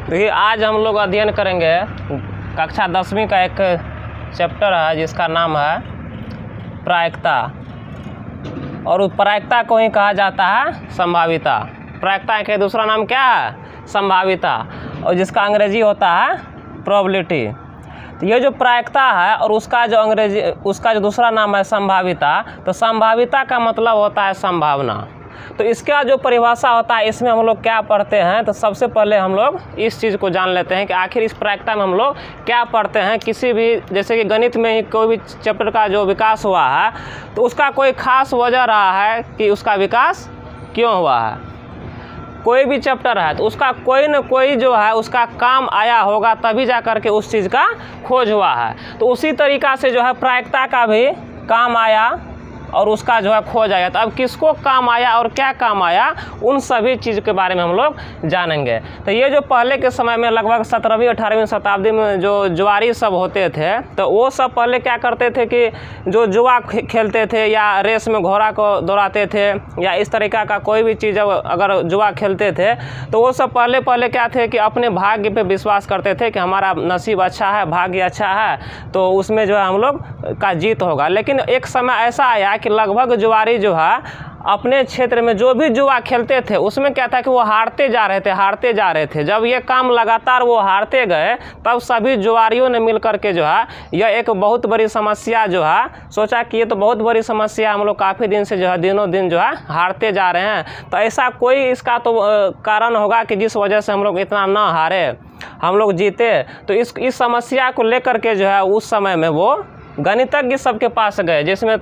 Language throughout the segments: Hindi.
देखिए आज हम लोग अध्ययन करेंगे कक्षा 10वीं का एक चैप्टर है जिसका नाम है प्रायिकता, और उस प्रायिकता को ही कहा जाता है संभाविता। प्रायिकता का दूसरा नाम क्या है? संभाविता, और जिसका अंग्रेजी होता है प्रोबेबिलिटी। तो ये जो प्रायिकता है और उसका जो दूसरा नाम है संभाविता, तो संभाविता का मतलब होता है संभावना। तो इसका जो परिभाषा होता है इसमें हम लोग क्या पढ़ते हैं, तो सबसे पहले हम लोग इस चीज़ को जान लेते हैं कि आखिर इस प्रायिकता में हम लोग क्या पढ़ते हैं। किसी भी जैसे कि गणित में ही कोई भी चैप्टर का जो विकास हुआ है तो उसका कोई खास वजह रहा है कि उसका विकास क्यों हुआ है। कोई भी चैप्टर है तो उसका कोई न कोई जो है उसका काम आया होगा, तभी जा कर के उस चीज़ का खोज हुआ है। तो उसी तरीक़ा से जो है प्रायिकता का भी काम आया और उसका जो है खोज आया। तो अब किसको काम आया और क्या काम आया, उन सभी चीज़ के बारे में हम लोग जानेंगे। तो ये जो पहले के समय में लगभग 17वीं 18वीं शताब्दी में जो जुआरी सब होते थे, तो वो सब पहले क्या करते थे कि जो जुआ खेलते थे या रेस में घोड़ा को दौड़ाते थे या इस तरीक़ा का कोई भी चीज़ अगर जुआ खेलते थे तो वो सब पहले क्या थे कि अपने भाग्य पे विश्वास करते थे कि हमारा नसीब अच्छा है, भाग्य अच्छा है, तो उसमें जो है हम लोग का जीत होगा। लेकिन एक समय ऐसा आया कि लगभग जुआरी जो है अपने क्षेत्र में जो भी जुआ खेलते थे उसमें क्या था कि वो हारते जा रहे थे। जब ये काम लगातार वो हारते गए तब सभी जुआरियों ने मिल कर के जो है यह एक बहुत बड़ी समस्या जो है सोचा कि ये तो बहुत बड़ी समस्या, हम लोग काफ़ी दिन से जो है दिनों दिन जो है हारते जा रहे हैं, तो ऐसा कोई इसका तो कारण होगा कि जिस वजह से हम लोग इतना ना हारे, हम लोग जीते। तो इस समस्या को लेकर के जो है उस समय में वो गणितज्ञ सबके पास गए, जिसमें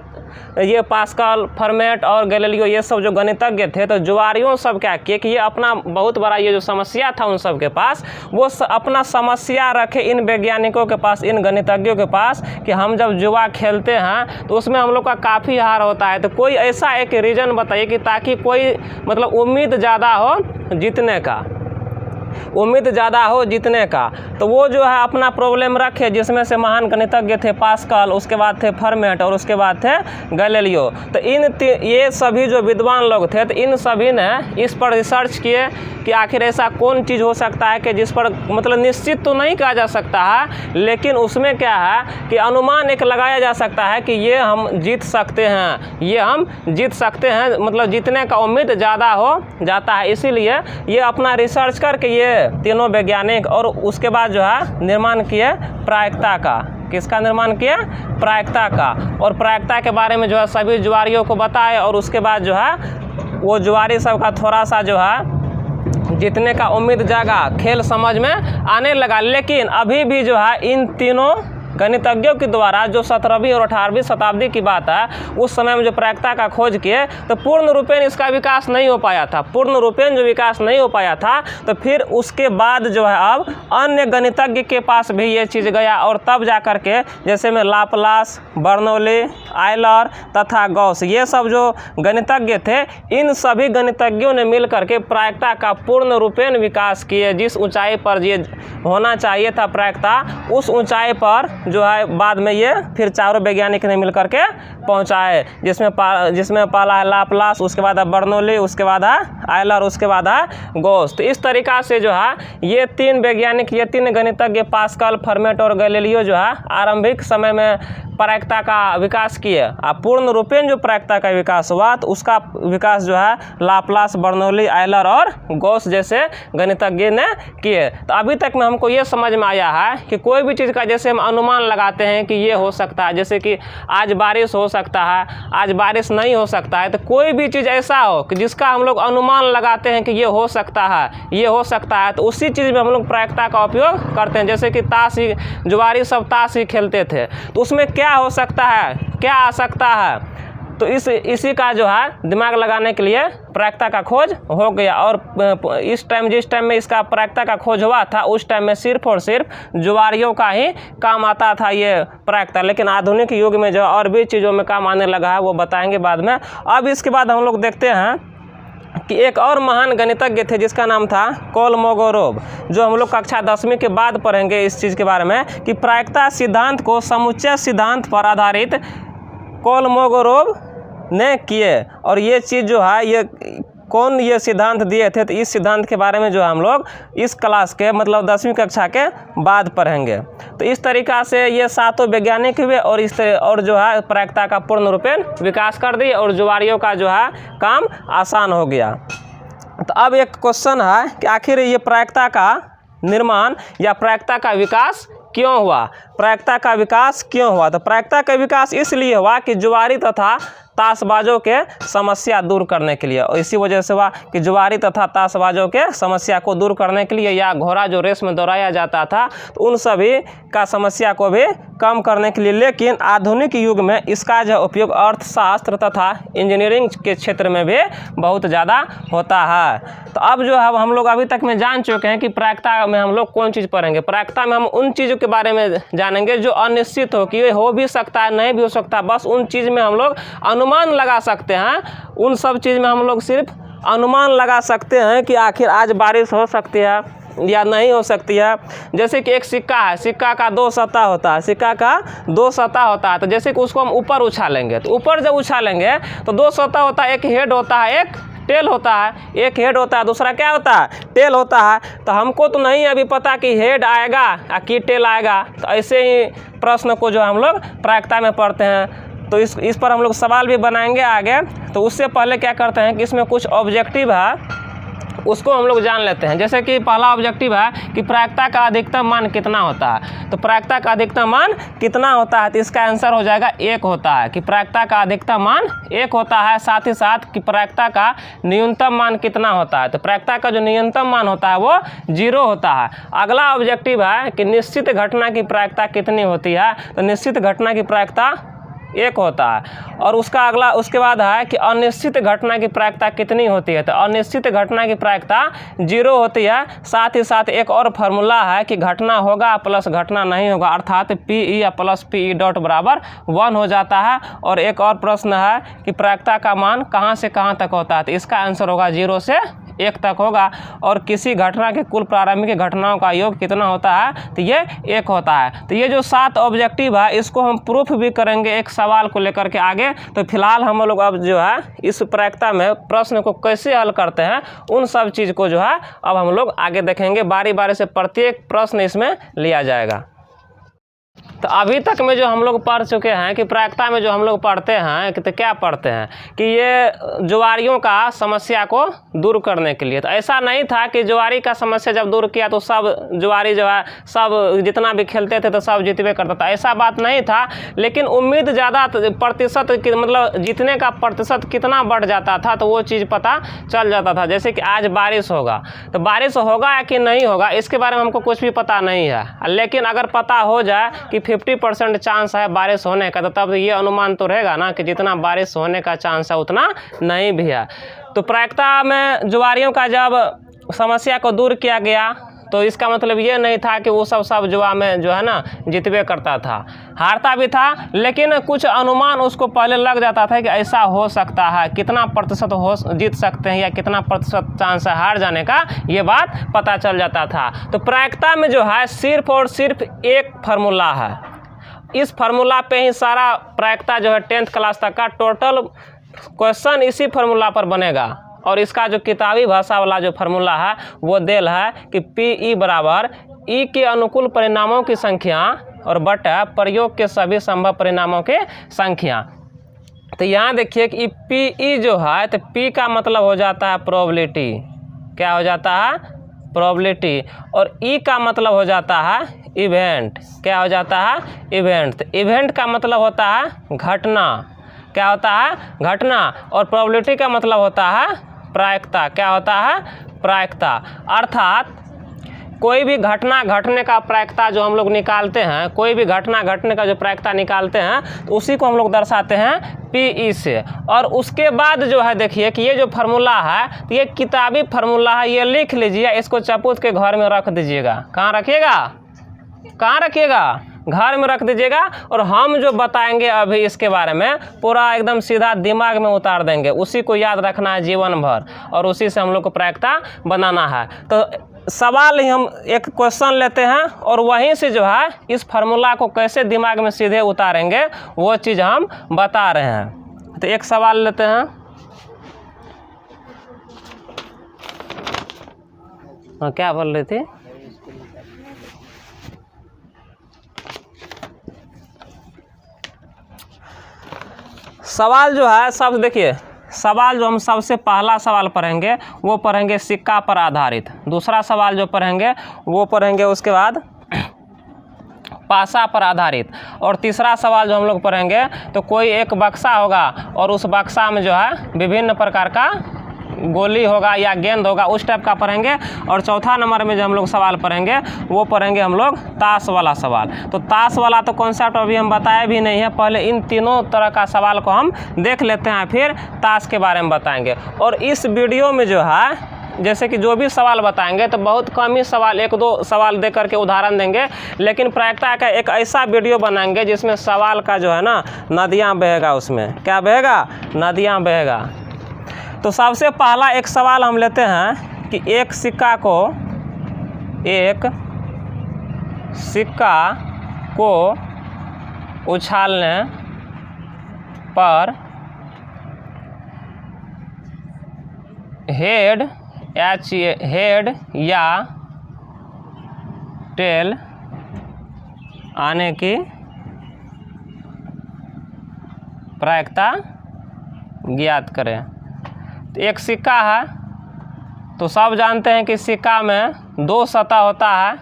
ये पास्कल, फर्मेट और गैलीलियो ये सब जो गणितज्ञ थे। तो जुआरियों सब क्या किए कि ये अपना बहुत बड़ा ये जो समस्या था उन सब के पास, वो अपना समस्या रखे इन वैज्ञानिकों के पास, इन गणितज्ञों के पास कि हम जब जुआ खेलते हैं तो उसमें हम लोग का काफ़ी हार होता है। तो कोई ऐसा एक रीज़न बताइए कि ताकि कोई मतलब उम्मीद ज़्यादा हो जीतने का, तो वो जो है अपना प्रॉब्लम रखे, जिसमें से महान गणितज्ञ थे पास्कल, उसके बाद थे फर्मेट और उसके बाद थे गैलीलियो। तो ये सभी जो विद्वान लोग थे तो इन सभी ने इस पर रिसर्च किए कि आखिर ऐसा कौन चीज़ हो सकता है कि जिस पर मतलब निश्चित तो नहीं कहा जा सकता है, लेकिन उसमें क्या है कि अनुमान एक लगाया जा सकता है कि ये हम जीत सकते हैं, मतलब जीतने का उम्मीद ज़्यादा हो जाता है। इसीलिए ये अपना रिसर्च करके ये तीनों वैज्ञानिक और उसके बाद जो है निर्माण किए प्रायिकता का। किसका निर्माण किया? प्रायिकता का। और प्रायिकता के बारे में जो है सभी जुआरियों को बताए, और उसके बाद जो है वो जुआरी सब का थोड़ा सा जो है जीतने का उम्मीद जागा, खेल समझ में आने लगा। लेकिन अभी भी जो है इन तीनों गणितज्ञों के द्वारा जो 17वीं और 18वीं शताब्दी की बात है, उस समय में जो प्रायिकता का खोज किए तो पूर्ण रूपेण इसका विकास नहीं हो पाया था। तो फिर उसके बाद जो है अब अन्य गणितज्ञ के पास भी ये चीज़ गया, और तब जा कर के जैसे में लाप्लास, बर्नौली, आयलर तथा गॉस ये सब जो गणितज्ञ थे, इन सभी गणितज्ञों ने मिल करके प्रायिकता का पूर्ण रूपेण विकास किए। जिस ऊंचाई पर ये होना चाहिए था प्रायिकता, उस ऊंचाई पर जो है बाद में ये फिर चारों वैज्ञानिक ने मिलकर के पहुंचाए, जिसमें पहला है लाप्लास, उसके बाद है बर्नौली, उसके बाद है आयलर, उसके बाद है गॉस। तो इस तरीक़ा से जो है ये तीन गणितज्ञ पास्कल, फर्मेट और गैलीलियो जो है आरंभिक समय में प्रायिकता का विकास किए। पूर्ण रूपेण जो प्रायिकता का विकास हुआ तो उसका विकास जो है लाप्लास, बर्नौली, आयलर और गॉस जैसे गणितज्ञ ने किए। तो अभी तक में हमको ये समझ में आया है कि कोई भी चीज़ का जैसे हम अनुमान लगाते हैं कि ये हो सकता है, जैसे कि आज बारिश हो सकता है, आज बारिश नहीं हो सकता है, तो कोई भी चीज़ ऐसा हो कि जिसका हम लोग अनुमान लगाते हैं कि ये हो सकता है, तो उसी चीज़ में हम लोग प्रायिकता का उपयोग करते हैं। जैसे कि जुआरी सब ताश ही खेलते थे, तो उसमें क्या हो सकता है, क्या आ सकता है, तो इसी का जो है दिमाग लगाने के लिए प्रायिकता का खोज हो गया। और जिस टाइम में इसका प्रायिकता का खोज हुआ था, उस टाइम में सिर्फ और सिर्फ जुआरियों का ही काम आता था ये प्रायिकता। लेकिन आधुनिक युग में जो और भी चीज़ों में काम आने लगा है वो बताएंगे बाद में। अब इसके बाद हम लोग देखते हैं कि एक और महान गणितज्ञ थे जिसका नाम था कोलमोगोरोव, जो हम लोग कक्षा 10वीं के बाद पढ़ेंगे इस चीज़ के बारे में कि प्रायिकता सिद्धांत को समुच्चय सिद्धांत पर आधारित कोलमोगोरोव ने किए। और ये चीज़ जो है ये कौन ये सिद्धांत दिए थे, तो इस सिद्धांत के बारे में जो हम लोग इस क्लास के मतलब 10वीं कक्षा के बाद पढ़ेंगे। तो इस तरीक़ा से ये सातों वैज्ञानिक हुए और और जो है प्रायिकता का पूर्ण रूपेण विकास कर दिए और जुआरियों का जो है काम आसान हो गया। तो अब एक क्वेश्चन है कि आखिर ये प्रायिकता का निर्माण या प्रायिकता का विकास क्यों हुआ? प्रायिकता का विकास क्यों हुआ? तो प्रायिकता का विकास इसलिए हुआ कि जुआरी तथा ताशबाजों के समस्या दूर करने के लिए, और इसी वजह से हुआ कि जुआरी तथा ताशबाजों के समस्या को दूर करने के लिए, या घोड़ा जो रेस में दौड़ाया जाता था तो उन सभी का समस्या को भी कम करने के लिए। लेकिन आधुनिक युग में इसका जो उपयोग अर्थशास्त्र तथा इंजीनियरिंग के क्षेत्र में भी बहुत ज़्यादा होता है। तो अब जो है हम लोग अभी तक में जान चुके हैं कि प्रायिकता में हम लोग कौन चीज़ पढ़ेंगे। प्रायिकता में हम उन चीज़ों के बारे में जानेंगे जो अनिश्चित हो, कि ये हो भी सकता है नहीं भी हो सकता, बस उन चीज़ में हम लोग अनुमान लगा सकते हैं। उन सब चीज़ में हम लोग सिर्फ अनुमान लगा सकते हैं कि आखिर आज बारिश हो सकती है या नहीं हो सकती है। जैसे कि एक सिक्का है, सिक्का का दो सतह होता है, सिक्का का दो सतह होता है। तो जैसे कि उसको हम ऊपर उछालेंगे, तो ऊपर जब उछालेंगे तो दो सतह होता है, एक हेड होता है, एक टेल होता है। एक हेड होता है, दूसरा क्या होता है? टेल होता है। तो हमको तो नहीं अभी पता कि हेड आएगा या कि टेल आएगा। तो ऐसे ही प्रश्न को जो हम लोग प्रायिकता में पढ़ते हैं, तो इस पर हम लोग सवाल भी बनाएंगे आगे। तो उससे पहले क्या करते हैं कि इसमें कुछ ऑब्जेक्टिव है उसको हम लोग जान लेते हैं। जैसे कि पहला ऑब्जेक्टिव है कि प्रायिकता का अधिकतम मान कितना होता है। तो प्रायिकता का अधिकतम मान कितना होता है, तो इसका आंसर हो जाएगा 1 होता है, कि प्रायिकता का अधिकतम मान 1 होता है। साथ ही साथ कि प्रायिकता का न्यूनतम मान कितना होता है, तो प्रायिकता का जो न्यूनतम मान होता है वो 0 होता है। अगला ऑब्जेक्टिव है कि निश्चित घटना की प्रायिकता कितनी होती है, तो निश्चित घटना की प्रायिकता 1 होता है। और उसके बाद है कि अनिश्चित घटना की प्रायिकता कितनी होती है, तो अनिश्चित घटना की प्रायिकता 0 होती है। साथ ही साथ एक और फार्मूला है कि घटना होगा प्लस घटना नहीं होगा, अर्थात PE या प्लस PE डॉट बराबर 1 हो जाता है। और एक और प्रश्न है कि प्रायिकता का मान कहाँ से कहाँ तक होता है, तो इसका आंसर होगा 0 से 1 तक होगा। और किसी घटना के कुल प्रारंभिक घटनाओं का योग कितना होता है, तो ये 1 होता है। तो ये जो 7 ऑब्जेक्टिव है इसको हम प्रूफ भी करेंगे एक सवाल को लेकर के आगे। तो फिलहाल हम लोग अब जो है इस प्रायिकता में प्रश्न को कैसे हल करते हैं उन सब चीज़ को जो है अब हम लोग आगे देखेंगे। बारी बारी से प्रत्येक प्रश्न इसमें लिया जाएगा। तो अभी तक में जो हम लोग पढ़ चुके हैं कि प्रायिकता में जो हम लोग पढ़ते हैं कि तो क्या पढ़ते हैं कि ये जुआरियों का समस्या को दूर करने के लिए। तो ऐसा नहीं था कि जुआरी का समस्या जब दूर किया तो सब जुआरी जो है सब जितना भी खेलते थे तो सब जीतवे करता था, ऐसा बात नहीं था। लेकिन उम्मीद ज़्यादा प्रतिशत मतलब जीतने का प्रतिशत कितना बढ़ जाता था तो वो चीज़ पता चल जाता था। जैसे कि आज बारिश होगा, तो बारिश होगा या कि नहीं होगा इसके बारे में हमको कुछ भी पता नहीं है, लेकिन अगर पता हो जाए कि 50% चांस है बारिश होने का, तो तब ये अनुमान तो रहेगा ना कि जितना बारिश होने का चांस है उतना नहीं भी है। तो प्रायिकता में जुआरियों का जब समस्या को दूर किया गया तो इसका मतलब ये नहीं था कि वो सब जुआ में जो है ना जीतवे करता था, हारता भी था, लेकिन कुछ अनुमान उसको पहले लग जाता था कि ऐसा हो सकता है, कितना प्रतिशत हो जीत सकते हैं या कितना प्रतिशत चांस है हार जाने का, ये बात पता चल जाता था। तो प्रायिकता में जो है सिर्फ और सिर्फ एक फार्मूला है। इस फार्मूला पे ही सारा प्रायिकता जो है 10th क्लास तक का टोटल क्वेश्चन इसी फार्मूला पर बनेगा। और इसका जो किताबी भाषा वाला जो फार्मूला है वो देल है कि PE बराबर E के अनुकूल परिणामों की संख्या और बटा प्रयोग के सभी संभव परिणामों की संख्या। तो यहाँ देखिए कि PE जो है तो P का मतलब हो जाता है प्रोबेबिलिटी, क्या हो जाता है प्रोबेबिलिटी, और E का मतलब हो जाता है इवेंट, क्या हो जाता है इवेंट। तो इवेंट का मतलब होता है घटना, क्या होता है घटना, और प्रोबेबिलिटी का मतलब होता है प्रायिकता, क्या होता है प्रायिकता। अर्थात कोई भी घटना घटने का प्रायिकता जो हम लोग निकालते हैं, कोई भी घटना घटने का जो प्रायिकता निकालते हैं तो उसी को हम लोग दर्शाते हैं PE से। और उसके बाद जो है देखिए कि ये जो फार्मूला है तो ये किताबी फार्मूला है, ये लिख लीजिए, इसको चपूत के घर में रख दीजिएगा। कहाँ रखिएगा, कहाँ रखिएगा, घर में रख दीजिएगा। और हम जो बताएंगे अभी इसके बारे में पूरा एकदम सीधा दिमाग में उतार देंगे, उसी को याद रखना है जीवन भर, और उसी से हम लोग को प्रायिकता बनाना है। तो सवाल ही हम एक क्वेश्चन लेते हैं और वहीं से जो है इस फार्मूला को कैसे दिमाग में सीधे उतारेंगे वो चीज़ हम बता रहे हैं। तो एक सवाल लेते हैं। हाँ क्या बोल रही थी? सवाल जो है सब देखिए, सवाल जो हम सबसे पहला सवाल पढ़ेंगे वो पढ़ेंगे सिक्का पर आधारित, दूसरा सवाल जो पढ़ेंगे वो पढ़ेंगे उसके बाद पासा पर आधारित, और तीसरा सवाल जो हम लोग पढ़ेंगे तो कोई एक बक्सा होगा और उस बक्सा में जो है विभिन्न प्रकार का गोली होगा या गेंद होगा, उस टाइप का पढ़ेंगे। और चौथा नंबर में जो हम लोग सवाल पढ़ेंगे वो पढ़ेंगे हम लोग ताश वाला सवाल। तो ताश वाला तो कॉन्सेप्ट अभी हम बताए भी नहीं है, पहले इन तीनों तरह का सवाल को हम देख लेते हैं, फिर ताश के बारे में बताएंगे। और इस वीडियो में जो है जैसे कि जो भी सवाल बताएंगे तो बहुत कम ही सवाल, एक दो सवाल दे करके उदाहरण देंगे, लेकिन प्रायिकता का एक ऐसा वीडियो बनाएंगे जिसमें सवाल का जो है ना नदियाँ बहेगा, उसमें क्या बहेगा? नदियाँ बहेगा। तो सबसे पहला एक सवाल हम लेते हैं कि एक सिक्का को उछालने पर हेड या टेल आने की प्रायिकता ज्ञात करें। तो एक सिक्का है, तो सब जानते हैं कि सिक्का में दो सतह होता है,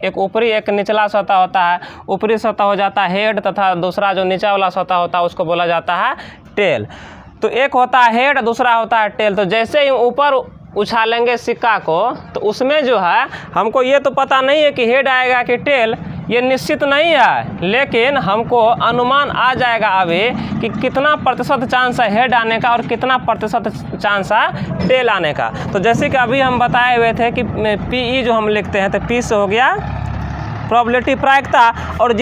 एक ऊपरी एक निचला सतह होता है। ऊपरी सतह हो जाता है हेड तथा दूसरा जो नीचे वाला सतह होता है उसको बोला जाता है टेल। तो एक होता है हेड, दूसरा होता है टेल। तो जैसे ही ऊपर उछालेंगे सिक्का को तो उसमें जो है हमको ये तो पता नहीं है कि हेड आएगा कि टेल, ये निश्चित नहीं है, लेकिन हमको अनुमान आ जाएगा अभी कि कितना प्रतिशत चांस है हेड आने का और कितना प्रतिशत चांस है टेल आने का। तो जैसे कि अभी हम बताए हुए थे कि पीई जो हम लिखते हैं तो पी से हो गया प्रोबेबिलिटी प्रायिकता, और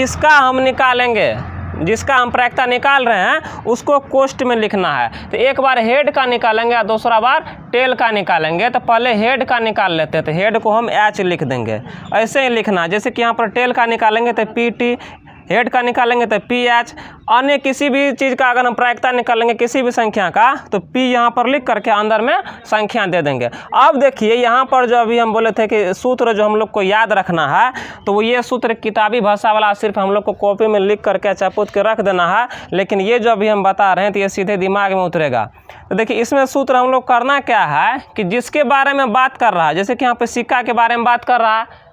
जिसका हम प्रायिकता निकाल रहे हैं उसको कोष्ठ में लिखना है। तो एक बार हेड का निकालेंगे और दूसरा बार टेल का निकालेंगे। तो पहले हेड का निकाल लेते हैं, तो हेड को हम एच लिख देंगे, ऐसे ही लिखना। जैसे कि यहाँ पर टेल का निकालेंगे तो पी टी, हेड का निकालेंगे तो पी एच। अन्य किसी भी चीज़ का अगर हम प्रायिकता निकालेंगे किसी भी संख्या का तो पी यहाँ पर लिख करके अंदर में संख्या दे देंगे। अब देखिए यहाँ पर जो अभी हम बोले थे कि सूत्र जो हम लोग को याद रखना है, तो वो ये सूत्र किताबी भाषा वाला सिर्फ हम लोग को कॉपी में लिख करके चपूत के रख देना है, लेकिन ये जो अभी हम बता रहे हैं तो ये सीधे दिमाग में उतरेगा। तो देखिए इसमें सूत्र हम लोग करना क्या है कि जिसके बारे में बात कर रहा है, जैसे कि यहाँ पर सिक्का के बारे में बात कर रहा है,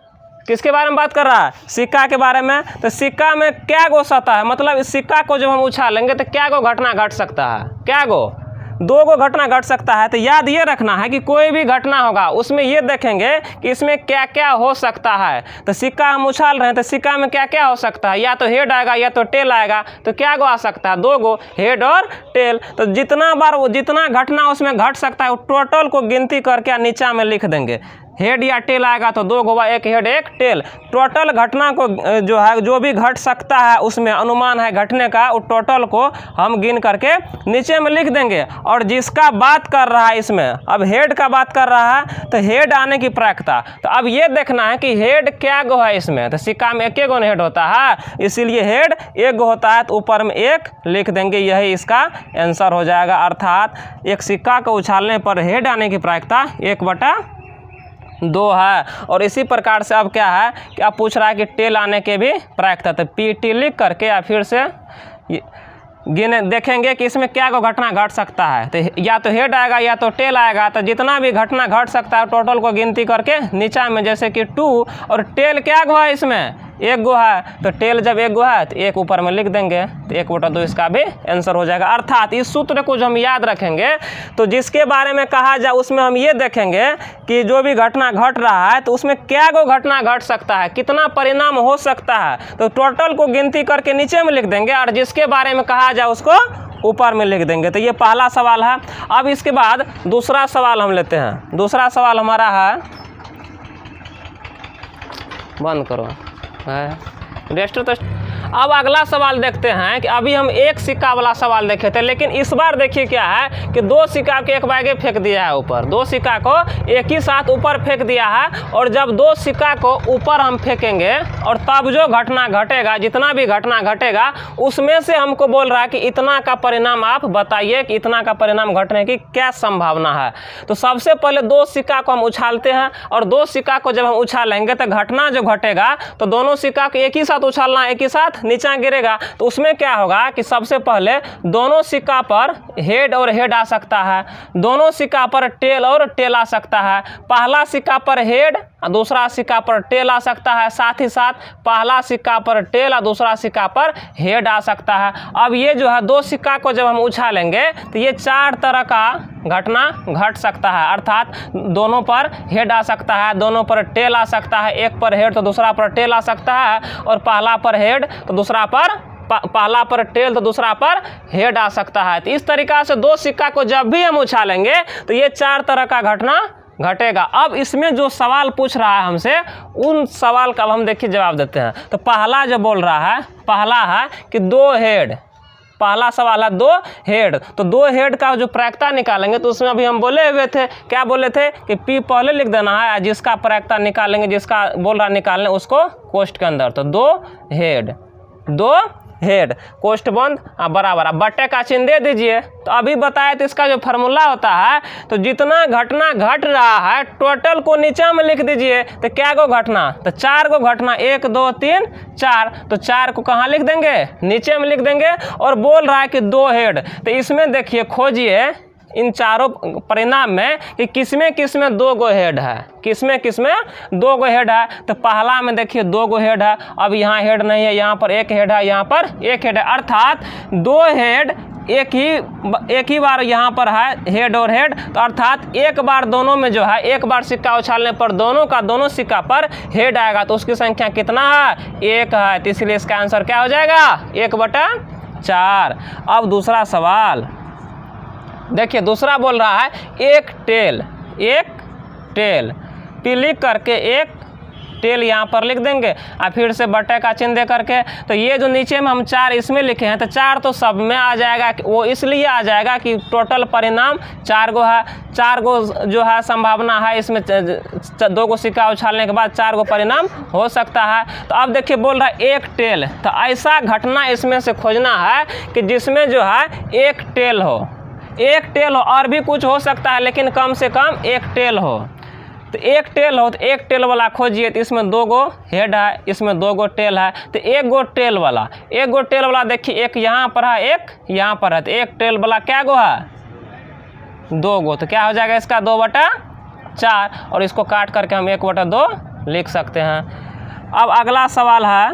किसके बारे में बात कर रहा है? सिक्का के बारे में। तो सिक्का में क्या गो सतह है, मतलब इस सिक्का को जब हम उछालेंगे तो क्या गो घटना घट सकता है? क्या गो? दो गो घटना घट सकता है। तो याद ये रखना है कि कोई भी घटना होगा उसमें ये देखेंगे कि इसमें क्या क्या हो सकता है। तो सिक्का हम उछाल रहे हैं तो सिक्का में क्या क्या हो सकता है, या तो हेड आएगा या तो टेल आएगा। तो क्या गो आ सकता है? दो गो, हेड और टेल। तो जितना बार जितना घटना उसमें घट सकता है टोटल को गिनती करके नीचा में लिख देंगे। हेड या टेल आएगा तो दो गो, एक हेड एक टेल। टोटल घटना को जो है जो भी घट सकता है उसमें अनुमान है घटने का, उस टोटल को हम गिन करके नीचे में लिख देंगे। और जिसका बात कर रहा है इसमें, अब हेड का बात कर रहा है तो हेड आने की प्रायिकता। तो अब ये देखना है कि हेड क्या गो है इसमें। तो सिक्का में एक गो हेड होता है, इसीलिए हेड एक गो होता है, तो ऊपर में एक लिख देंगे, यही इसका आंसर हो जाएगा। अर्थात एक सिक्का को उछालने पर हेड आने की प्रायिकता 1/2 है। और इसी प्रकार से अब क्या है कि अब पूछ रहा है कि टेल आने के भी प्रायिकता। तो पी टी लिख करके या फिर से गिने देखेंगे कि इसमें क्या को घटना घट सकता है। तो या तो हेड आएगा या तो टेल आएगा। तो जितना भी घटना घट सकता है टोटल को गिनती करके नीचा में, जैसे कि 2, और टेल क्या गो है इसमें? 1 गो है। तो टेल जब 1 गो है तो 1 ऊपर में लिख देंगे, तो 1/2 इसका भी आंसर हो जाएगा। अर्थात इस सूत्र को जो हम याद रखेंगे तो जिसके बारे में कहा जाए उसमें हम ये देखेंगे कि जो भी घटना घट रहा है तो उसमें क्या गो घटना घट सकता है, कितना परिणाम हो सकता है। तो टोटल को गिनती करके नीचे में लिख देंगे, और जिसके बारे में कहा जाए उसको ऊपर में लिख देंगे। तो ये पहला सवाल है। अब इसके बाद दूसरा सवाल हम लेते हैं। दूसरा सवाल हमारा है, बंद करो रेस्ट। तो अब अगला सवाल देखते हैं कि अभी हम एक सिक्का वाला सवाल देखे थे, लेकिन इस बार देखिए क्या है कि दो सिक्का को एक बैगे फेंक दिया है ऊपर, दो सिक्का को एक ही साथ ऊपर फेंक दिया है। और जब दो सिक्का को ऊपर हम फेंकेंगे और तब जो घटना घटेगा, जितना भी घटना घटेगा उसमें से हमको बोल रहा है कि इतना का परिणाम आप बताइए कि इतना का परिणाम घटने की क्या संभावना है। तो सबसे पहले दो सिक्का को हम उछालते हैं और दो सिक्का को जब हम उछालेंगे तो घटना जो घटेगा तो दोनों सिक्का को एक ही साथ उछालना, एक ही साथ नीचे गिरेगा। तो उसमें क्या होगा कि सबसे पहले दोनों सिक्का पर हेड और हेड आ सकता है, दोनों सिक्का पर टेल और टेल आ सकता है। पहला सिक्का पर हेड और दूसरा सिक्का पर टेल आ सकता है, साथ ही साथ पहला सिक्का पर टेल और दूसरा सिक्का पर हेड आ सकता है। अब ये जो है दो सिक्का को जब हम उछालेंगे तो ये चार तरह का घटना घट सकता है, अर्थात दोनों पर हेड आ सकता है, दोनों पर टेल आ सकता है, एक पर हेड तो दूसरा पर टेल आ सकता है, और पहला पर हेड तो दूसरा पर पहला पर टेल तो दूसरा पर हेड आ सकता है। तो इस तरीक़ा से दो सिक्का को जब भी हम उछालेंगे तो ये चार तरह का घटना घटेगा। अब इसमें जो सवाल पूछ रहा है हमसे, उन सवाल का हम देखिए जवाब देते हैं। तो पहला जो बोल रहा है, पहला है कि दो हेड, पहला सवाल है दो हेड। तो दो हेड का जो प्रायिकता निकालेंगे तो उसमें अभी हम बोले हुए थे, क्या बोले थे कि पी पहले लिख देना है, जिसका प्रायिकता निकालेंगे, जिसका बोल रहा निकालने उसको कोष्ठ के अंदर। तो दो हेड, दो हेड कोष्ठ बंद बराबर, अब बट्टे का चिन्ह दे दीजिए। तो अभी बताया तो इसका जो फार्मूला होता है, तो जितना घटना घट रहा है टोटल को नीचे में लिख दीजिए। तो क्या गो घटना, तो चार गो घटना, 1 2 3 4, तो चार को कहाँ लिख देंगे, नीचे में लिख देंगे। और बोल रहा है कि दो हेड, तो इसमें देखिए खोजिए इन चारों परिणाम में कि किसमें किसमें दो गो हेड है, किसमें किसमें दो गो हेड है। तो पहला में देखिए दो गो हेड है, अब यहाँ हेड नहीं है, यहाँ पर एक हेड है, यहाँ पर एक हेड है, अर्थात दो हेड एक ही बार यहाँ पर है हेड और हेड। तो अर्थात एक बार दोनों में जो है, एक बार सिक्का उछालने पर दोनों का दोनों सिक्का पर हेड आएगा। तो उसकी संख्या कितना है, 1 है। तो इसलिए इसका आंसर क्या हो जाएगा, 1/4। अब दूसरा सवाल देखिए, दूसरा बोल रहा है एक टेल, एक टेल पी लिख करके एक टेल यहाँ पर लिख देंगे और फिर से बट्टे का चिन्ह दे करके। तो ये जो नीचे में हम 4 इसमें लिखे हैं, तो 4 तो सब में आ जाएगा, वो इसलिए आ जाएगा कि टोटल परिणाम 4 गो है, 4 गो जो है संभावना है इसमें, 2 गो सिक्का उछालने के बाद 4 गो परिणाम हो सकता है। तो अब देखिए बोल रहा है एक टेल, तो ऐसा घटना इसमें से खोजना है कि जिसमें जो है एक टेल हो, एक टेल हो, और भी कुछ हो सकता है लेकिन कम से कम एक टेल हो। तो एक टेल हो, तो एक टेल वाला खोजिए। तो इसमें 2 गो हेड है, इसमें 2 गो टेल है। तो एक गो टेल वाला, एक गो टेल वाला देखिए, एक यहाँ पर है, एक यहाँ पर है। तो एक टेल वाला क्या गो है, 2 गो। तो क्या हो जाएगा इसका 2/4, और इसको काट करके हम 1/2 लिख सकते हैं। अब अगला सवाल है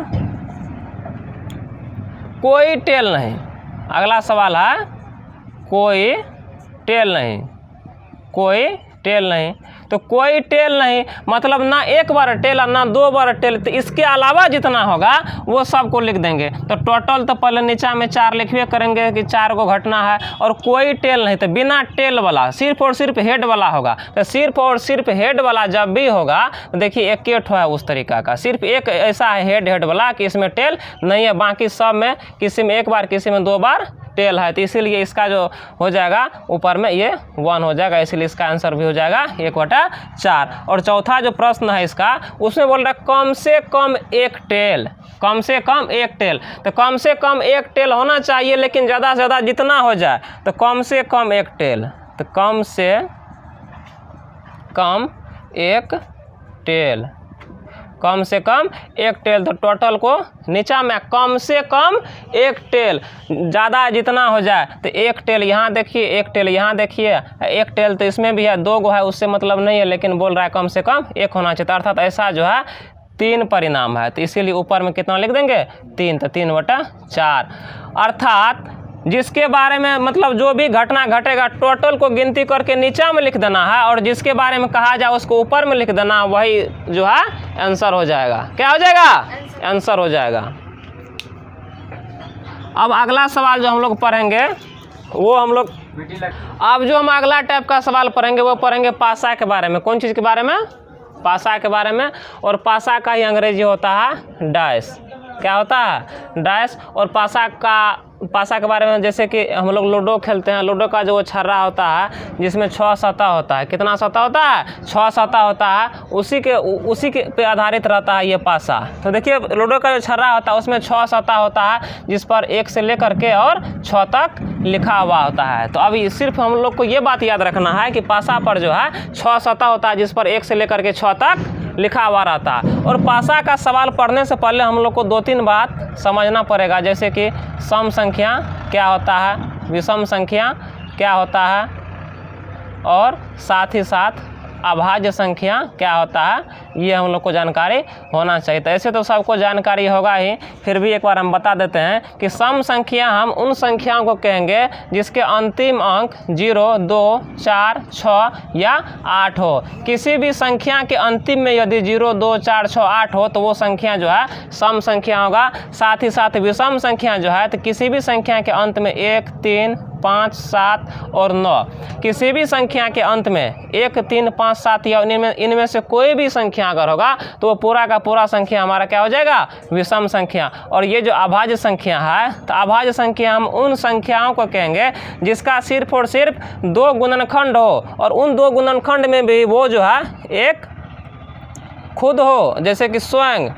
कोई टेल नहीं, अगला सवाल है कोई टेल नहीं, कोई टेल नहीं। तो कोई टेल नहीं मतलब ना एक बार टेल और ना 2 बार टेल, तो इसके अलावा जितना होगा वो सबको लिख देंगे। तो टोटल तो पहले नीचा में 4 लिखवे करेंगे कि 4 को घटना है, और कोई टेल नहीं, तो बिना टेल वाला सिर्फ और सिर्फ हेड वाला होगा। तो सिर्फ और सिर्फ हेड वाला जब भी होगा तो देखिए एक ठो है उस तरीका का, सिर्फ एक ऐसा है हेड वाला कि इसमें टेल नहीं है, बाकी सब में किसी में 1 बार किसी में 2 बार टेल है। तो इसीलिए इसका जो हो जाएगा ऊपर में ये 1 हो जाएगा, इसलिए इसका आंसर भी हो जाएगा 1/4। और चौथा जो प्रश्न है इसका, उसमें बोल रहा है कम से कम एक टेल, कम से कम एक टेल। तो कम से कम एक टेल होना चाहिए, लेकिन ज़्यादा से ज़्यादा जितना हो जाए, तो कम से कम एक टेल, तो कम से कम एक टेल, कम से कम एक टेल। तो टोटल को नीचा में कम से कम एक टेल, ज़्यादा जितना हो जाए, तो एक टेल यहाँ देखिए, एक टेल यहाँ देखिए, एक टेल तो इसमें भी है, 2 गो है, उससे मतलब नहीं है, लेकिन बोल रहा है कम से कम एक होना चाहिए। अर्थात ऐसा जो है 3 परिणाम है, तो इसीलिए ऊपर में कितना लिख देंगे 3, तो 3/4। अर्थात जिसके बारे में मतलब जो भी घटना घटेगा टोटल को गिनती करके नीचा में लिख देना है, और जिसके बारे में कहा जाए उसको ऊपर में लिख देना, वही जो है आंसर हो जाएगा। क्या हो जाएगा, आंसर हो जाएगा। अब अगला सवाल जो हम लोग पढ़ेंगे वो हम लोग, अब जो हम अगला टाइप का सवाल पढ़ेंगे वो पढ़ेंगे पासा के बारे में। कौन चीज़ के बारे में, पासा के बारे में। और पासा का ही अंग्रेजी होता है डैश, क्या होता है डैश। और पासा के बारे में जैसे कि हम लोग लूडो खेलते हैं, लूडो का जो छर्रा होता है जिसमें 6 सतह होता है, कितना सतह होता है 6 सतह होता है, उसी के पे आधारित रहता है ये पासा। तो देखिए लूडो का जो छर्रा होता है उसमें 6 सतह होता है जिस पर 1 से लेकर के और 6 तक लिखा हुआ होता है। तो अभी सिर्फ हम लोग को ये बात याद रखना है कि पासा पर जो है 6 सतह होता है जिस पर 1 से लेकर के 6 तक लिखा हुआ रहता है। और पासा का सवाल पढ़ने से पहले हम लोग को 2-3 बात समझना पड़ेगा, जैसे कि सम संख्या क्या होता है, विषम संख्या क्या होता है, और साथ ही साथ अभाज्य संख्या क्या होता है, ये हम लोग को जानकारी होना चाहिए। तो ऐसे तो सबको जानकारी होगा ही, फिर भी एक बार हम बता देते हैं कि सम संख्या हम उन संख्याओं को कहेंगे जिसके अंतिम अंक 0, 2, 4, 6 या 8 हो। किसी भी संख्या के अंतिम में यदि 0, 2, 4, 6, 8 हो तो वो संख्या जो है सम संख्या होगा। साथ ही साथ विषम संख्या जो है तो किसी भी संख्या के अंत में 1, 3, 5, 7 और 9, किसी भी संख्या के अंत में 1, 3, 5, 7 या इनमें से कोई भी संख्या अगर होगा तो वो पूरा का पूरा संख्या हमारा क्या हो जाएगा विषम संख्या। और ये जो अभाज्य संख्या है तो अभाज्य संख्या हम उन संख्याओं को कहेंगे जिसका सिर्फ और सिर्फ 2 गुणनखंड हो, और उन 2 गुणनखंड में भी वो जो है एक खुद हो, जैसे कि स्वयं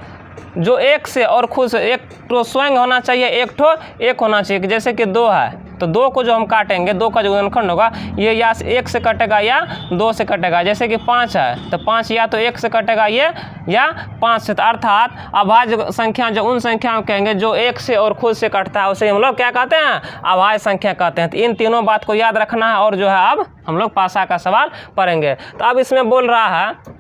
जो एक से और खुद से, एक तो स्वयं होना चाहिए, एक ठो एक होना चाहिए। जैसे कि 2 है तो 2 को जो हम काटेंगे, 2 का जो गुणनखंड होगा ये या 1 से कटेगा या 2 से कटेगा। जैसे कि 5 है तो 5 या तो 1 से कटेगा ये या 5 से। तो अर्थात अभाज्य संख्या जो उन संख्याओं कहेंगे जो 1 से और खुद से कटता है उसे हम लोग क्या कहते हैं अभाज्य संख्या कहते हैं। तो इन तीनों बात को याद रखना है। और जो है अब हम लोग पासा का सवाल पढ़ेंगे। तो अब इसमें बोल रहा है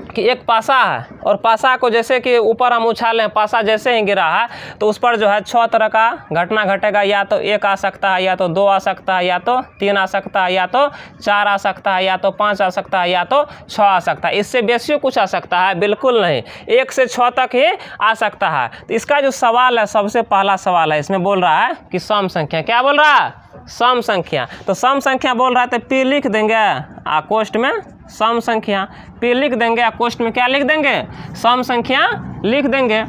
कि एक पासा है और पासा को जैसे कि ऊपर हम उछालें, पासा जैसे ही गिरा है तो उस पर जो है 6 तरह का घटना घटेगा। या तो 1 आ सकता है, या तो 2 आ सकता है, या तो 3 आ सकता है, या तो 4 आ सकता है, या तो 5 आ सकता है, या तो 6 आ सकता है। इससे बेसी कुछ आ सकता है बिल्कुल नहीं, 1 से 6 तक ही आ सकता है। तो इसका जो सवाल है, सबसे पहला सवाल है, इसमें बोल रहा है कि सम संख्या, क्या बोल रहा है सम संख्या। तो सम संख्या बोल रहा है तो P लिख देंगे कोष्ठ में सम संख्या, P लिख देंगे कोष्ठ में क्या लिख देंगे सम संख्या लिख देंगे।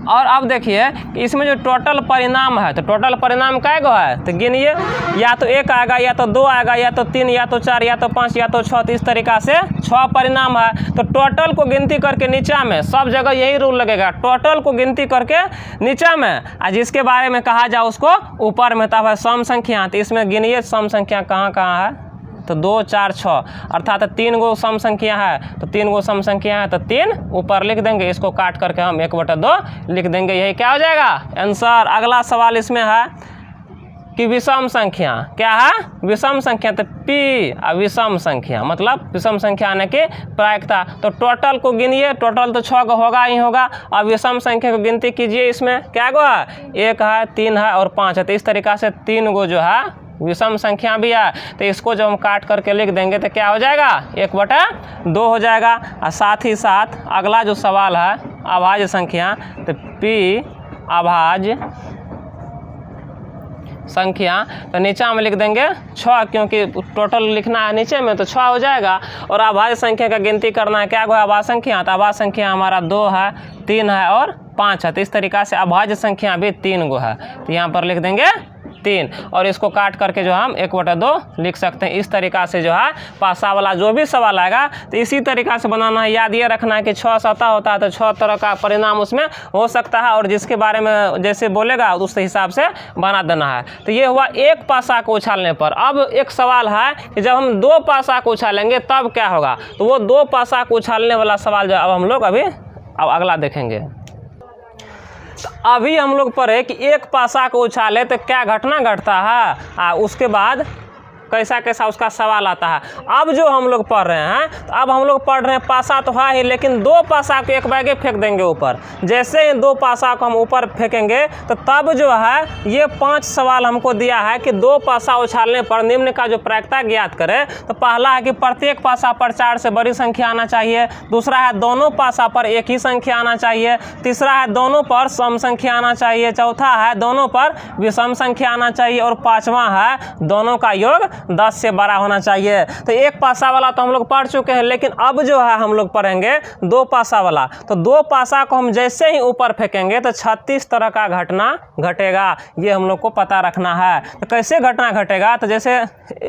और अब देखिए कि इसमें जो टोटल परिणाम है तो टोटल परिणाम काय गो है तो गिनिए, या तो 1 आएगा, या तो 2 आएगा, या तो 3, या तो 4, या तो 5, या तो 6। तो इस तरीक़ा से 6 परिणाम है। तो टोटल को गिनती करके नीचा में, सब जगह यही रूल लगेगा, टोटल को गिनती करके नीचा में, और जिसके बारे में कहा जाए उसको ऊपर में। तब है सम संख्या। तो इसमें गिनिए सम संख्या कहाँ कहाँ है तो 2, 4, 6, अर्थात 3 गो सम संख्या है। तो 3 गो सम संख्या है तो 3 ऊपर लिख देंगे, इसको काट करके हम 1/2 लिख देंगे। यही क्या हो जाएगा आंसर। अगला सवाल इसमें है कि विषम संख्या क्या है विषम संख्या। तो P विषम संख्या मतलब विषम संख्या आने की प्रायिकता। तो टोटल को गिनिए, टोटल तो 6 गो होगा ही होगा। और विषम संख्या को गिनती कीजिए, इसमें क्या गो है 1 है, 3 है और 5 है। तो इस तरीक़ा से 3 गो जो है विषम संख्या भी है। तो इसको जब हम काट करके लिख देंगे तो क्या हो जाएगा 1/2 हो जाएगा। और साथ ही साथ अगला जो सवाल है अभाज्य संख्या। तो P अभाज्य संख्या, तो नीचा में लिख देंगे 6, क्योंकि टोटल लिखना है नीचे में तो 6 हो जाएगा। और अभाज्य संख्या का गिनती करना है, क्या है अभाज्य संख्या। तो अभाज्य संख्या हमारा 2 है, 3 है और 5 है। तो इस तरीक़ा से अभाज्य संख्या भी 3 गो है। तो यहाँ पर लिख देंगे 3, और इसको काट करके जो हम 1/2 लिख सकते हैं। इस तरीक़ा से जो है पासा वाला जो भी सवाल आएगा तो इसी तरीक़ा से बनाना है। याद ये रखना है कि 6 सतह होता है तो 6 तरह का परिणाम उसमें हो सकता है, और जिसके बारे में जैसे बोलेगा उस हिसाब से बना देना है। तो ये हुआ एक पासा को उछालने पर। अब एक सवाल है कि जब हम 2 पासा को उछालेंगे तब क्या होगा। तो वो 2 पासा को उछालने वाला सवाल जो अब हम लोग अब अगला देखेंगे। तो अभी हम लोग पढ़े कि एक पासा को उछाले तो क्या घटना घटता है, उसके बाद कैसा कैसा उसका सवाल आता है। अब जो हम लोग पढ़ रहे हैं तो अब हम लोग पढ़ रहे हैं पासा तो है ही, लेकिन 2 पासा को एक बैगे फेंक देंगे ऊपर। जैसे ही 2 पासा को हम ऊपर फेंकेंगे तो तब जो है ये 5 सवाल हमको दिया है कि 2 पासा उछालने पर निम्न का जो प्रायिकता ज्ञात करें। तो पहला है कि प्रत्येक पासा पर 4 से बड़ी संख्या आना चाहिए। दूसरा है दोनों पासा पर एक ही संख्या आना चाहिए। तीसरा है दोनों पर सम संख्या आना चाहिए। चौथा है दोनों पर विषम संख्या आना चाहिए। और 5वां है दोनों का योग 10 से बड़ा होना चाहिए। तो एक पासा वाला तो हम लोग पढ़ चुके हैं, लेकिन अब जो है हम लोग पढ़ेंगे 2 पासा वाला। तो 2 पासा को हम जैसे ही ऊपर फेंकेंगे तो 36 तरह का घटना घटेगा, ये हम लोग को पता रखना है। तो कैसे घटना घटेगा, तो जैसे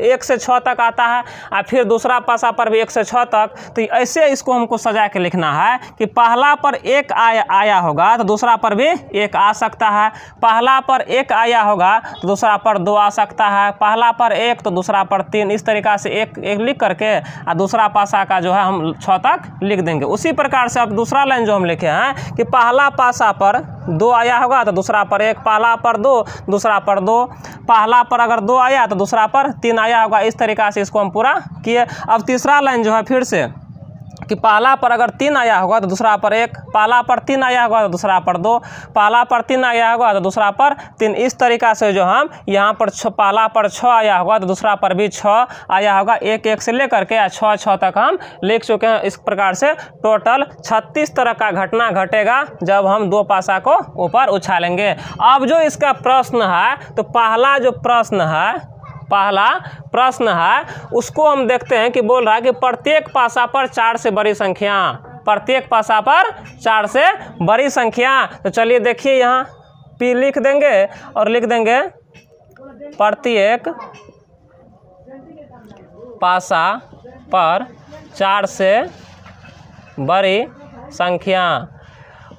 1 से 6 तक आता है और फिर दूसरा पासा पर भी 1 से 6 तक, तो ऐसे इसको हमको सजा के लिखना है कि पहला पर 1 आया होगा तो दूसरा पर भी 1 आ सकता है, पहला पर 1 आया होगा तो दूसरा पर 2 आ सकता है, पहला पर 1 तो दूसरा पर 3, इस तरीक़ा से एक लिख करके और दूसरा पासा का जो है हम 6 तक लिख देंगे। उसी प्रकार से अब दूसरा लाइन जो हम लिखे हैं कि पहला पासा पर 2 आया होगा तो दूसरा पर 1, पहला पर 2 दूसरा पर 2, पहला पर अगर 2 आया तो दूसरा पर 3 आया होगा। इस तरीक़ा से इसको हम पूरा किए। अब तीसरा लाइन जो है फिर से कि पहला पर अगर 3 आया होगा तो दूसरा पर 1, पहला पर 3 आया होगा तो दूसरा पर 2, पहला पर 3 आया होगा तो दूसरा पर 3। इस तरीक़ा से जो हम यहाँ पर पहला पर 6 आया होगा तो दूसरा पर भी 6 आया होगा, 1 से लेकर के 6 तक हम लिख चुके हैं। इस प्रकार से टोटल 36 तरह का घटना घटेगा जब हम 2 पासा को ऊपर उछालेंगे। अब जो इसका प्रश्न है, तो पहला प्रश्न है उसको हम देखते हैं कि बोल रहा है कि प्रत्येक पासा पर 4 से बड़ी संख्या, प्रत्येक पासा पर 4 से बड़ी संख्या। तो चलिए देखिए यहाँ P लिख देंगे और लिख देंगे प्रत्येक पासा पर 4 से बड़ी संख्या,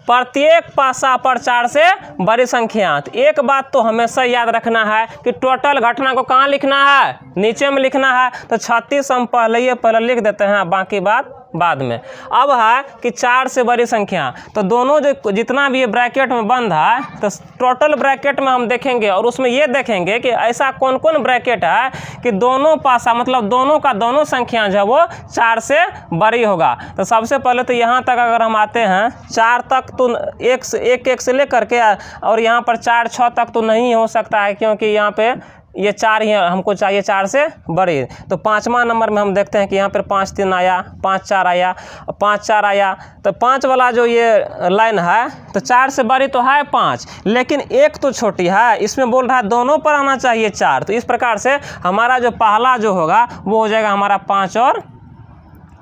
प्रत्येक पासा पर 4 से बड़ी संख्या। तो एक बात तो हमेशा याद रखना है कि टोटल घटना को कहाँ लिखना है, नीचे में लिखना है। तो 36 हम पहले लिख देते हैं, बाकी बात बाद में। अब है कि 4 से बड़ी संख्या, तो दोनों जो जितना भी ये ब्रैकेट में बंद है तो टोटल ब्रैकेट में हम देखेंगे और उसमें ये देखेंगे कि ऐसा कौन कौन ब्रैकेट है कि दोनों पासा मतलब दोनों का दोनों संख्या जो है वो 4 से बड़ी होगा। तो सबसे पहले तो यहाँ तक अगर हम आते हैं 4 तक तो 1 से लेकर के और यहाँ पर 4-6 तक तो नहीं हो सकता है, क्योंकि यहाँ पे ये 4 ही हमको चाहिए 4 से बड़ी। तो 5वां नंबर में हम देखते हैं कि यहाँ पर 5-3 आया, 5-4 आया, 5-4 आया। तो 5 वाला जो ये लाइन है तो 4 से बड़ी तो है 5, लेकिन 1 तो छोटी है, इसमें बोल रहा है दोनों पर आना चाहिए 4। तो इस प्रकार से हमारा जो पहला जो होगा वो हो जाएगा हमारा 5 और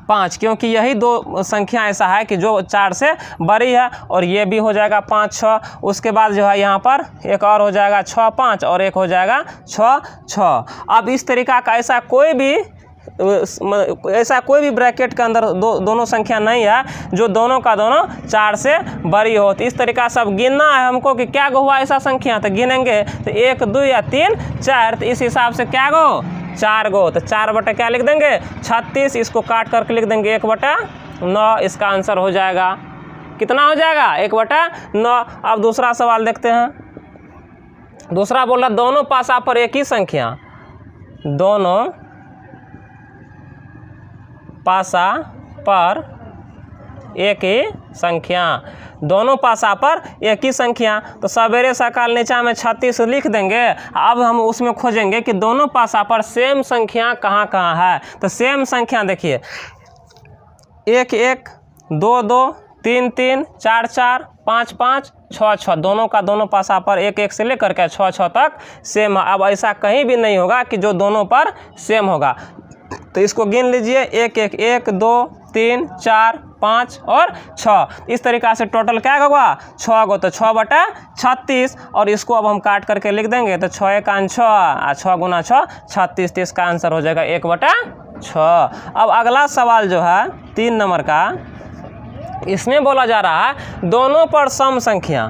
5, क्योंकि यही 2 संख्या ऐसा है कि जो 4 से बड़ी है। और ये भी हो जाएगा 5-6। उसके बाद जो है यहाँ पर एक और हो जाएगा 6-5 और एक हो जाएगा 6-6। अब इस तरीका का ऐसा कोई भी ब्रैकेट के अंदर दोनों संख्या नहीं है जो दोनों का दोनों 4 से बड़ी हो। तो इस तरीका से अब गिनना है हमको कि क्या गो हुआ ऐसा संख्या, तो गिनेंगे तो 1, 2 या 3, 4। तो इस हिसाब से क्या गो 4 गो, तो 4 बटा क्या लिख देंगे 36, इसको काट करके लिख देंगे 1/9। इसका आंसर हो जाएगा कितना हो जाएगा 1/9। अब दूसरा सवाल देखते हैं। दूसरा बोल रहा दोनों पासा पर एक ही संख्या, दोनों पासा पर एक ही संख्या, दोनों पासा पर एक ही संख्या। तो सवेरे सकाल नीचा में 36 लिख देंगे। अब हम उसमें खोजेंगे कि दोनों पासा पर सेम संख्या कहाँ कहाँ है। तो सेम संख्या देखिए 1-1, 2-2, 3-3, 4-4, 5-5, 6-6, दोनों का दोनों पासा पर 1-1 से लेकर के 6-6 तक सेम है। अब ऐसा कहीं भी नहीं होगा कि जो दोनों पर सेम होगा। तो इसको गिन लीजिए 1-1, 1, 2, 3, 4, 5 और 6। इस तरीक़ा से टोटल क्या होगा 6 गो, तो 6/36। और इसको अब हम काट करके लिख देंगे तो 6-1-6 और 6 गुना 6 36। तो इसका आंसर हो जाएगा 1/6। अब अगला सवाल जो है 3 नंबर का, इसमें बोला जा रहा है दोनों पर सम संख्या,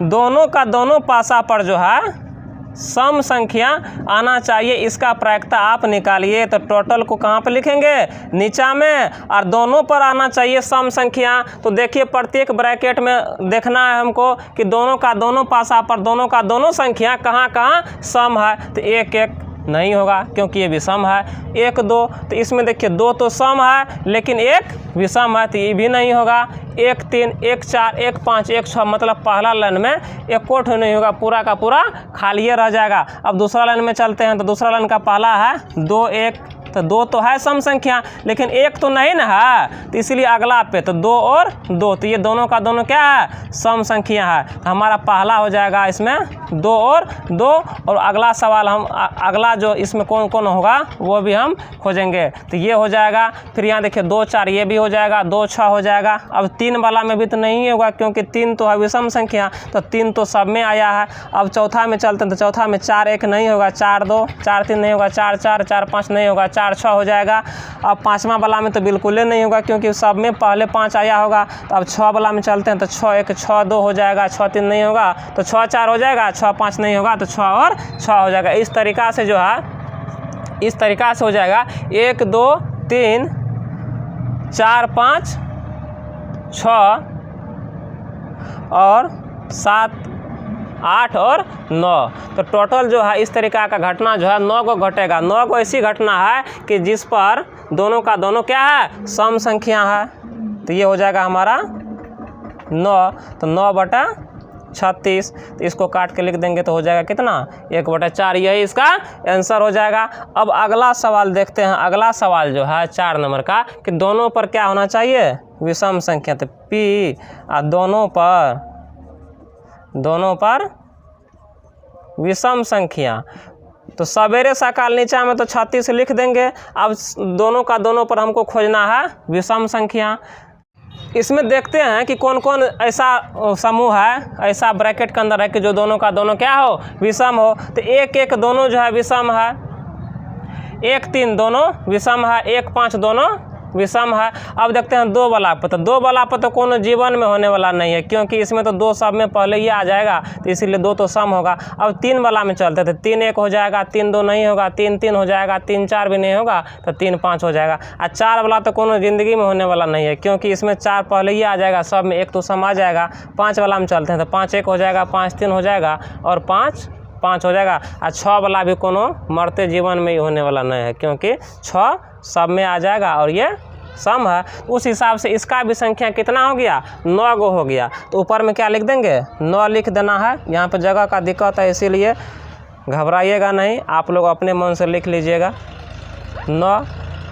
दोनों का दोनों पासा पर जो है सम संख्या आना चाहिए, इसका प्रायिकता आप निकालिए। तो टोटल को कहाँ पर लिखेंगे नीचा में, और दोनों पर आना चाहिए सम संख्या। तो देखिए प्रत्येक ब्रैकेट में देखना है हमको कि दोनों का दोनों पासा पर दोनों का दोनों संख्या कहाँ कहाँ सम है। तो 1-1 नहीं होगा क्योंकि ये विषम है। 1-2, तो इसमें देखिए 2 तो सम है लेकिन 1 विषम है, तो ये भी नहीं होगा। 1-3, 1-4, 1-5, 1-6, मतलब पहला लाइन में एक कोट नहीं होगा, पूरा का पूरा खाली रह जाएगा। अब दूसरा लाइन में चलते हैं। तो दूसरा लाइन का पहला है 2-1, तो 2 तो है सम संख्या, लेकिन 1 तो नहीं ना है, तो इसलिए अगला पे तो 2 और 2, तो ये दोनों का दोनों क्या है, सम संख्या है। तो हमारा पहला हो जाएगा इसमें 2 और 2, और अगला सवाल हम अगला जो इसमें कौन कौन होगा वो भी हम खोजेंगे। तो ये हो जाएगा, फिर यहाँ देखिए 2 4 ये भी हो जाएगा, 2 6 हो जाएगा। अब 3 वाला में भी तो नहीं होगा, क्योंकि 3 तो है विषम संख्या, तो 3 तो सब में आया है। अब चौथा में चलते हैं, तो चौथा में 4 1 नहीं होगा, 4 2 4 3 नहीं होगा, 4 4 4 5 नहीं होगा, 4 6 हो जाएगा। अब 5वां वाला में तो बिल्कुल ही नहीं होगा, क्योंकि सब में पहले 5 आया होगा। तो अब 6 वाला में चलते हैं, तो 6 1 6 2 हो जाएगा, 6 3 नहीं होगा, तो 6 4 हो जाएगा, 6 5 नहीं होगा, तो 6 और 6 हो जाएगा। इस तरीक़ा से जो है, इस तरीक़ा से हो जाएगा 1 2 3 4 5 6 और 7 8 और 9। तो टोटल जो है इस तरीक़ा का घटना जो है 9 को घटेगा। 9 को ऐसी घटना है कि जिस पर दोनों का दोनों क्या है, सम संख्या है। तो ये हो जाएगा हमारा 9, तो 9/36। तो इसको काट के लिख देंगे तो हो जाएगा कितना, 1/4। यही इसका आंसर हो जाएगा। अब अगला सवाल देखते हैं। अगला सवाल जो है 4 नंबर का, कि दोनों पर क्या होना चाहिए, विषम संख्या। तो P दोनों पर विषम संख्या। तो सवेरे सकाल नीचा में तो 36 लिख देंगे। अब दोनों का दोनों पर हमको खोजना है विषम संख्या। इसमें देखते हैं कि कौन कौन ऐसा समूह है, ऐसा ब्रैकेट के अंदर है कि जो दोनों का दोनों क्या हो, विषम हो। तो 1 1 दोनों जो है विषम है, 1 3 दोनों विषम है, 1 5 दोनों विषम है। अब देखते हैं 2 वाला पर। तो 2 वाला पर तो कोनो जीवन में होने वाला नहीं है, क्योंकि इसमें तो 2 सब में पहले ही आ जाएगा, तो इसीलिए 2 तो सम होगा। अब 3 वाला में चलते थे, 3 1 हो जाएगा, 3 2 नहीं होगा, 3 3 हो जाएगा, 3 4 भी नहीं होगा, तो 3 5 हो जाएगा। और 4 वाला तो कोनो ज़िंदगी में होने वाला नहीं है, क्योंकि इसमें 4 पहले ही आ जाएगा, सब में 1 तो सम आ जाएगा। 5 वाला में चलते हैं, तो 5 1 हो जाएगा, 5 3 हो जाएगा, और 5 5 हो जाएगा। और 6 वाला भी कोनो मरते जीवन में ही होने वाला नहीं है, क्योंकि 6 सब में आ जाएगा और ये सम है। उस हिसाब से इसका भी संख्या कितना हो गया, 9 गो हो गया। तो ऊपर में क्या लिख देंगे, 9 लिख देना है। यहाँ पे जगह का दिक्कत है, इसीलिए घबराइएगा नहीं, आप लोग अपने मन से लिख लीजिएगा 9।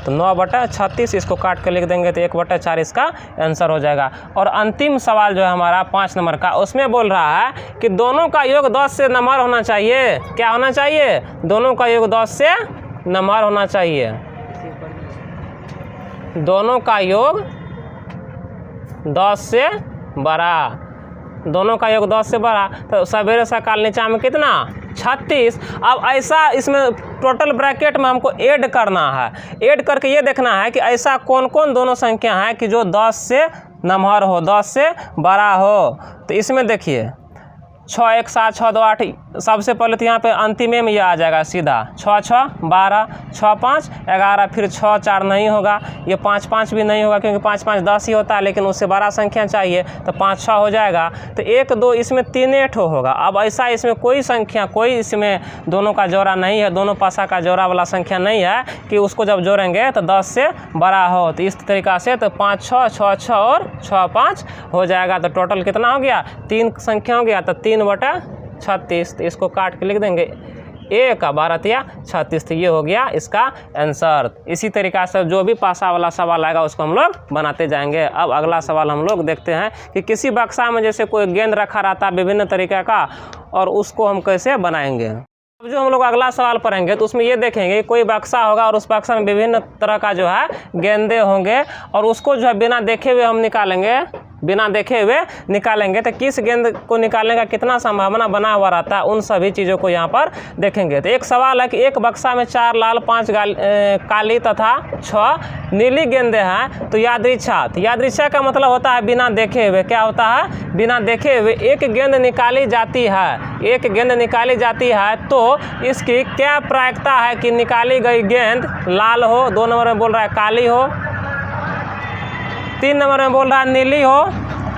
तो 9/36 इसको काट कर लिख देंगे, तो 1/4 इसका आंसर हो जाएगा। और अंतिम सवाल जो है हमारा 5 नंबर का, उसमें बोल रहा है कि दोनों का योग 10 से नमहर होना चाहिए। क्या होना चाहिए, दोनों का योग 10 से नमहर होना चाहिए। दोनों का योग 10 से बड़ा, दोनों का योग 10 से बड़ा। तो सवेरे सकाल नीचा में कितना, 36। अब ऐसा इसमें टोटल ब्रैकेट में हमको ऐड करना है। ऐड करके ये देखना है कि ऐसा कौन कौन दोनों संख्या है कि जो 10 से नमहर हो, 10 से बड़ा हो। तो इसमें देखिए 6 1 7 6 2 8, सबसे पहले तो यहाँ पे अंतिम में ये आ जाएगा सीधा, 6 6 12, 6 5 11, फिर 6 4 नहीं होगा, ये 5 5 भी नहीं होगा, क्योंकि 5 5 10 ही होता है, लेकिन उससे बड़ा संख्या चाहिए, तो 5 6 हो जाएगा। तो 1 2 इसमें 3 8 होगा। अब ऐसा इसमें कोई संख्या, कोई इसमें दोनों का जोड़ा नहीं है, दोनों पासा का जोड़ा वाला संख्या नहीं है कि उसको जब जोड़ेंगे तो 10 से बड़ा हो। तो इस तरीक़ा से तो 5 6 6 6 और 6 5 हो जाएगा। तो टोटल कितना हो गया, 3 संख्या हो गया, तो 3/36। तो इसको काट के लिख देंगे, 1 का 12 36। तो ये हो गया इसका आंसर। इसी तरीक़ा से जो भी पासा वाला सवाल आएगा उसको हम लोग बनाते जाएंगे। अब अगला सवाल हम लोग देखते हैं कि किसी बक्सा में जैसे कोई गेंद रखा रहता है विभिन्न तरीक़े का, और उसको हम कैसे बनाएंगे। अब जो हम लोग अगला सवाल पढ़ेंगे तो उसमें ये देखेंगे कोई बक्सा होगा और उस बक्सा में विभिन्न तरह का जो है गेंदे होंगे, और उसको जो है बिना देखे हुए हम निकालेंगे, बिना देखे हुए निकालेंगे। तो किस गेंद को निकालने का कितना संभावना बना हुआ रहता है, उन सभी चीज़ों को यहाँ पर देखेंगे। तो एक सवाल है कि एक बक्सा में 4 लाल 5 काली तथा 6 नीली गेंदें हैं, तो यादृच्छा। तो यादृच्छा का मतलब होता है बिना देखे हुए। क्या होता है, बिना देखे हुए एक गेंद निकाली जाती है, एक गेंद निकाली जाती है, तो इसकी क्या प्रायिकता है कि निकाली गई गेंद लाल हो, 2 नंबर में बोल रहा है काली हो, 3 नंबर में बोल रहा है नीली हो,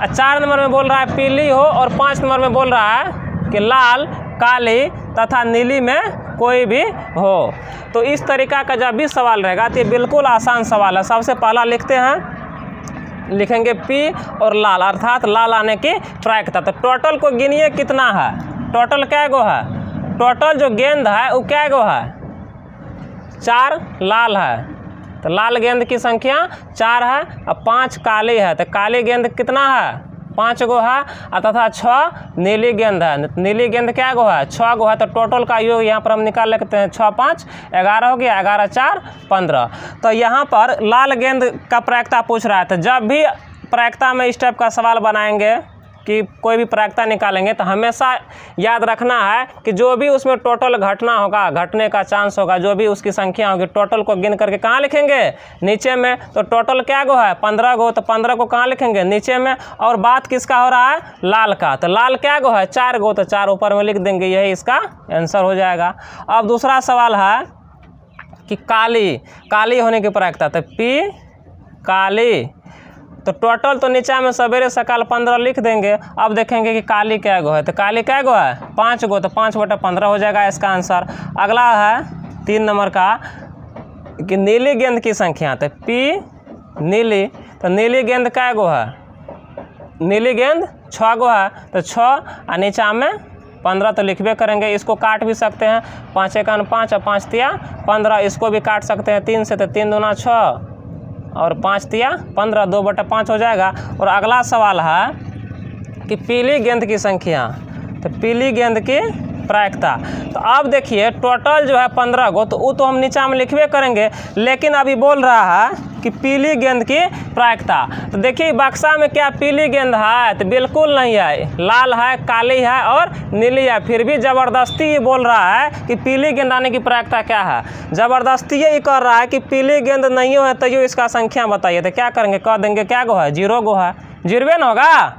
4 नंबर में बोल रहा है पीली हो, और 5 नंबर में बोल रहा है कि लाल, काली तथा नीली में कोई भी हो। तो इस तरीका का जब भी सवाल रहेगा तो ये बिल्कुल आसान सवाल है। सबसे पहला लिखते हैं, लिखेंगे पी और लाल, अर्थात लाल आने की प्रायिकता। तो टोटल को गिनिए कितना है, टोटल क्या गो है, टोटल जो गेंद है वो क्या गो है, 4 लाल है, तो लाल गेंद की संख्या 4 है, अब 5 काली है, तो काली गेंद कितना है 5 गो है, तथा 6 नीली गेंद है। नीली गेंद क्या गो है 6 गो है, तो टोटल का योग यहाँ पर हम निकाल लेते हैं 6 5 11 हो गया, 11 4 15। तो यहाँ पर लाल गेंद का प्रायिकता पूछ रहा है, तो जब भी प्रायिकता में इस टाइप का सवाल बनाएंगे कि कोई भी प्रायिकता निकालेंगे तो हमेशा याद रखना है कि जो भी उसमें टोटल घटना होगा, घटने का चांस होगा, जो भी उसकी संख्या होगी, टोटल को गिन करके कहाँ लिखेंगे नीचे में। तो टोटल क्या गो है 15 गो, तो 15 को कहाँ लिखेंगे नीचे में। और बात किसका हो रहा है लाल का, तो लाल क्या गो है 4 गो, तो 4 ऊपर में लिख देंगे, यही इसका आंसर हो जाएगा। अब दूसरा सवाल है कि काली होने की प्रायिकता, तो P काली, तो टोटल तो नीचे में सवेरे सकाल 15 लिख देंगे। अब देखेंगे कि काली क्या गो है, तो काली क्या गो है 5 गो, तो 5/15 हो जाएगा इसका आंसर। अगला है 3 नंबर का कि नीली गेंद की संख्या, तो P नीली, तो नीली गेंद क्या गो है, नीली गेंद 6 गो है, तो 6 और नीचा में 15 तो लिखबे करेंगे। इसको काट भी सकते हैं, 5 × 5 और 5 × 15, इसको भी काट सकते हैं 3 से, तो 3 दूना 6 और 5 × 15, 2/5 हो जाएगा। और अगला सवाल है कि पीली गेंद की संख्या, तो पीली गेंद की प्रायिकता, तो अब देखिए टोटल जो है 15 गो, तो वो तो हम नीचा में लिखबे करेंगे, लेकिन अभी बोल रहा है कि पीली गेंद की प्रायिकता। तो देखिए बक्सा में क्या पीली गेंद है, तो बिल्कुल नहीं है, लाल है, काली है और नीली है। फिर भी ज़बरदस्ती ये बोल रहा है कि पीली गेंद आने की प्रायिकता क्या है, ज़बरदस्ती ये कर रहा है कि पीली गेंद नहीं है, तो ये इसका संख्या बताइए। तो क्या करेंगे, कह देंगे क्या गो है 0 गो है, 0 न होगा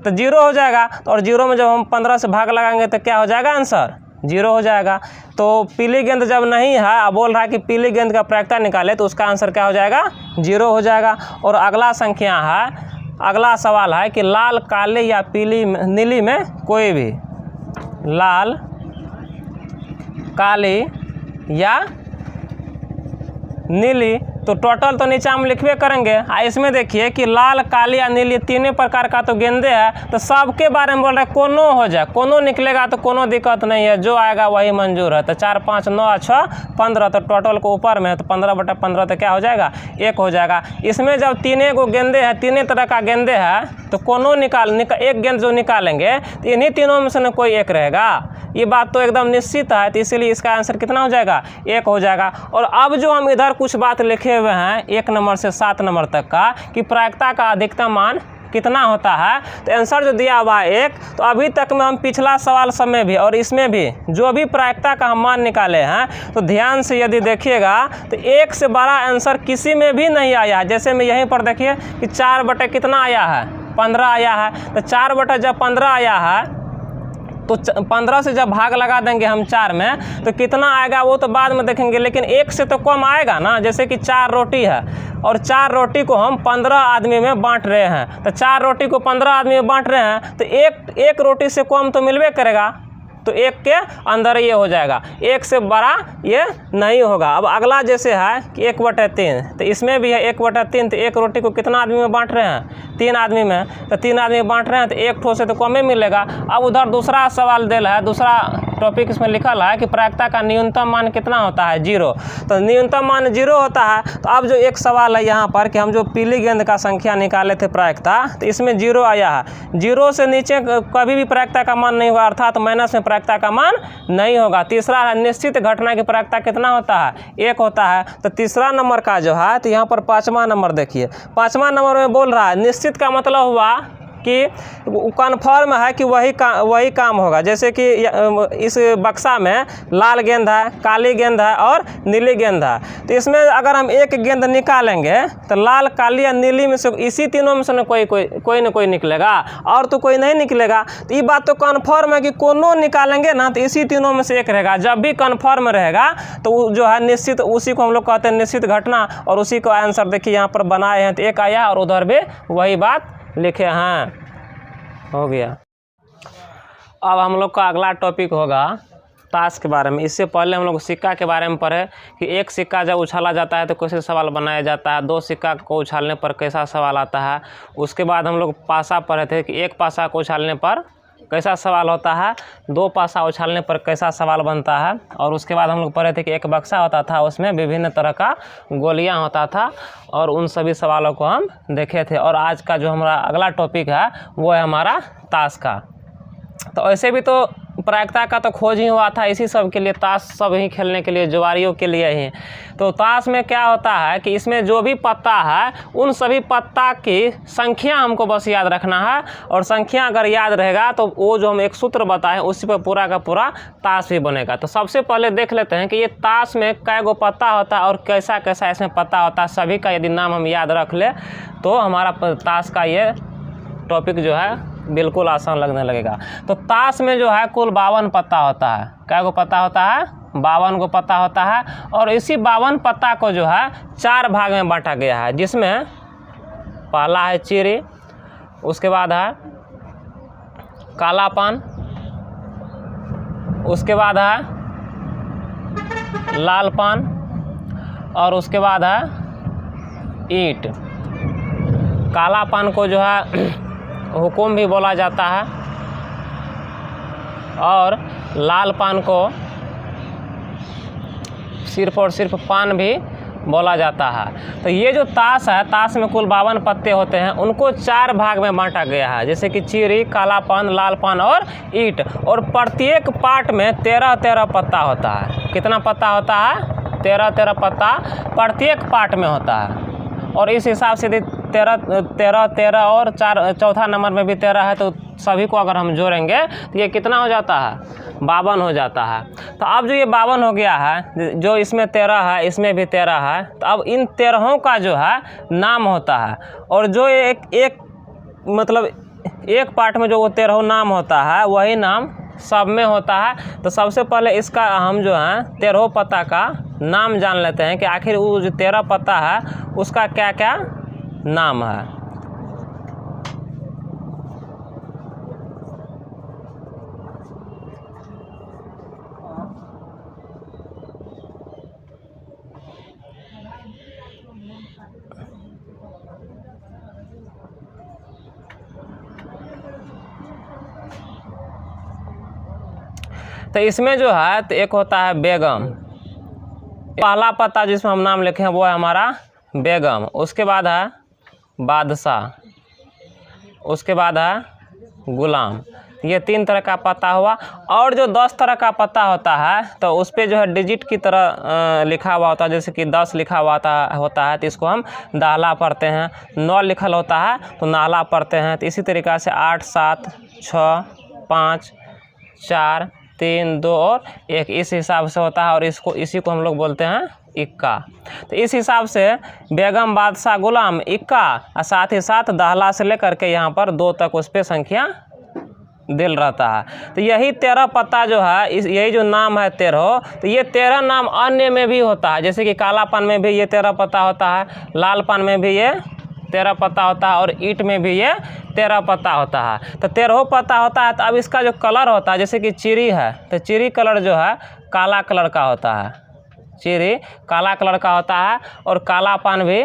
तो 0 हो जाएगा। और 0 में जब हम 15 से भाग लगाएंगे तो क्या हो जाएगा आंसर 0 हो जाएगा। तो पीली गेंद जब नहीं है, अब बोल रहा है कि पीली गेंद का प्रायिकता निकाले, तो उसका आंसर क्या हो जाएगा 0 हो जाएगा। और अगला संख्या है, अगला सवाल है कि लाल काली या पीली नीली में कोई भी, लाल काली या नीली, तो टोटल तो नीचे हम लिखबे करेंगे। इसमें देखिए कि लाल काली या नीली तीनों प्रकार का तो गेंदे है, तो सबके बारे में बोल रहा है कोनो हो जाए, कोनो निकलेगा तो कोनो दिक्कत नहीं है, जो आएगा वही मंजूर है। तो 4 5 9 6 15, तो टोटल को ऊपर में है, तो 15/15 तो क्या हो जाएगा 1 हो जाएगा। इसमें जब 3 गो गेंदे हैं, 3 तरह का गेंदे है, तो कोनो एक गेंद जो निकालेंगे तो इन्हीं तीनों में से न कोई एक रहेगा, ये बात तो एकदम निश्चित है। तो इसीलिए इसका आंसर कितना हो जाएगा 1 हो जाएगा। और अब जो हम इधर कुछ बात लिखे हुए हैं 1 नंबर से 7 नंबर तक का, कि प्रायिकता का अधिकतम मान कितना होता है, तो आंसर जो दिया हुआ है 1। तो अभी तक में हम पिछला सवाल सब में भी और इसमें भी जो भी प्रायिकता का हम मान निकाले हैं, तो ध्यान से यदि देखिएगा तो 1 से बड़ा आंसर किसी में भी नहीं आया है। जैसे में यहीं पर देखिए कि 4 कितना आया है 15 आया है, तो 4 जब 15 आया है, तो 15 से जब भाग लगा देंगे हम 4 में, तो कितना आएगा वो तो बाद में देखेंगे, लेकिन 1 से तो कम आएगा ना। जैसे कि 4 रोटी है और 4 रोटी को हम 15 आदमी में बांट रहे हैं, तो 4 रोटी को 15 आदमी में बांट रहे हैं, तो एक रोटी से कम तो मिलबे करेगा, तो 1 के अंदर ये हो जाएगा, 1 से बड़ा ये नहीं होगा। अब अगला जैसे है कि 1/3, तो इसमें भी है 1/3, तो 1 रोटी को कितना आदमी में बांट रहे हैं 3 आदमी में, तो 3 आदमी में बांट रहे हैं, तो 1 ठो से तो कम ही मिलेगा। अब उधर दूसरा सवाल दिल है, दूसरा टॉपिक इसमें लिखा है कि प्रायिकता का न्यूनतम मान कितना होता है 0, तो न्यूनतम मान 0 होता है। तो अब जो एक सवाल है यहाँ पर कि हम जो पीली गेंद का संख्या निकाले थे प्रायिकता, तो इसमें 0 आया है। 0 से नीचे कभी भी प्रायिकता का मान नहीं होगा, अर्थात माइनस में प्रायिकता का मान नहीं होगा। तीसरा है निश्चित घटना की प्रायिकता कितना होता है 1 होता है। तो तीसरा नंबर का जो है, तो यहाँ पर 5वां नंबर देखिए, 5वां नंबर में बोल रहा है निश्चित का मतलब हुआ कि कन्फर्म है कि वही काम होगा। जैसे कि इस बक्सा में लाल गेंद है, काली गेंद है और नीली गेंद है, तो इसमें अगर हम एक गेंद निकालेंगे तो लाल काली या नीली में से इसी तीनों में से कोई न कोई निकलेगा, और तो कोई नहीं निकलेगा। तो ये बात तो कन्फर्म है कि कोनो निकालेंगे ना तो इसी तीनों में से एक रहेगा। जब भी कन्फर्म रहेगा तो जो है निश्चित, उसी को हम लोग कहते हैं निश्चित घटना, और उसी को आंसर देखिए यहाँ पर बनाए हैं, तो 1 आया और उधर भी वही बात लिखे हैं, हो गया। अब हम लोग का अगला टॉपिक होगा ताश के बारे में। इससे पहले हम लोग सिक्का के बारे में पढ़े कि एक सिक्का जब उछाला जाता है तो कैसे सवाल बनाया जाता है, 2 सिक्का को उछालने पर कैसा सवाल आता है। उसके बाद हम लोग पासा पढ़े थे कि एक पासा को उछालने पर कैसा सवाल होता है, 2 पासा उछालने पर कैसा सवाल बनता है। और उसके बाद हम लोग पढ़े थे कि एक बक्सा होता था, उसमें विभिन्न तरह का गोलियां होता था, और उन सभी सवालों को हम देखे थे। और आज का जो हमारा अगला टॉपिक है वो है हमारा ताश का। तो ऐसे भी तो प्रायिकता का तो खोज ही हुआ था इसी सब के लिए, ताश सब ही खेलने के लिए, जुआरियों के लिए ही। तो ताश में क्या होता है कि इसमें जो भी पत्ता है उन सभी पत्ता की संख्या हमको बस याद रखना है, और संख्या अगर याद रहेगा तो वो जो हम एक सूत्र बताएं उसी पर पूरा का पूरा ताश भी बनेगा। तो सबसे पहले देख लेते हैं कि ये ताश में कै गो पत्ता होता है और कैसा कैसा इसमें पत्ता होता है। सभी का यदि नाम हम याद रख ले तो हमारा ताश का ये टॉपिक जो है बिल्कुल आसान लगने लगेगा। तो ताश में जो है कुल 52 पत्ता होता है। क्या गो पत्ता होता है? 52 गो पत्ता होता है। और इसी 52 पत्ता को जो है 4 भाग में बांटा गया है, जिसमें पहला है चीरी, उसके बाद है काला पान, उसके बाद है लाल पान, और उसके बाद है ईंट। काला पान को जो है हुकुम भी बोला जाता है, और लाल पान को सिर्फ और सिर्फ पान भी बोला जाता है। तो ये जो ताश है, ताश में कुल 52 पत्ते होते हैं, उनको 4 भाग में बांटा गया है, जैसे कि चीरी, काला पान, लाल पान और ईंट। और प्रत्येक पार्ट में 13-13 पत्ता होता है। कितना पत्ता होता है? 13-13 पत्ता प्रत्येक पार्ट में होता है। और इस हिसाब से 13 और 4 नंबर में भी 13 है, तो सभी को अगर हम जोड़ेंगे तो ये कितना हो जाता है? 52 हो जाता है। तो अब जो ये 52 हो गया है, जो इसमें 13 है, इसमें भी 13 है, तो अब इन 13 का जो है नाम होता है। और जो एक मतलब एक पार्ट में जो वो 13 नाम होता है, वही नाम सब में होता है। तो सबसे पहले इसका हम जो है 13 पत्ता का नाम जान लेते हैं कि आखिर वो जो 13 पत्ता है उसका क्या क्या नाम है। तो इसमें जो है तो एक होता है बेगम, पहला पत्ता जिसमें हम नाम लिखे हैं वो है हमारा बेगम। उसके बाद है बादशाह, उसके बाद है गुलाम। ये 3 तरह का पत्ता हुआ। और जो 10 तरह का पत्ता होता है तो उस पर जो है डिजिट की तरह लिखा हुआ होता है, जैसे कि 10 लिखा हुआ होता है तो इसको हम दाहला पढ़ते हैं। 9 लिखल होता है तो नाला पढ़ते हैं। तो इसी तरीक़ा से 8, 7, 6, 5, 4, 3, 2 और 1 इस हिसाब से होता है। और इसी को हम लोग बोलते हैं इक्का। तो इस हिसाब से बेगम, बादशाह, गुलाम, इक्का, और साथ ही साथ दाहला से लेकर के यहाँ पर 2 तक उस पर संख्या दिल रहता है। तो यही 13 पत्ता जो है, यही जो नाम है 13, तो ये 13 नाम अन्य में भी होता है, जैसे कि काला पान में भी ये 13 पत्ता होता है, लाल पान में भी ये 13 पत्ता होता है, और ईंट में भी ये 13 पत्ता होता है। तो 13 पत्ता होता है। तो अब इसका जो कलर होता है, जैसे कि चीरी है तो चीरी कलर जो है काला कलर का होता है, चीरी काला कलर का होता है। और काला पान भी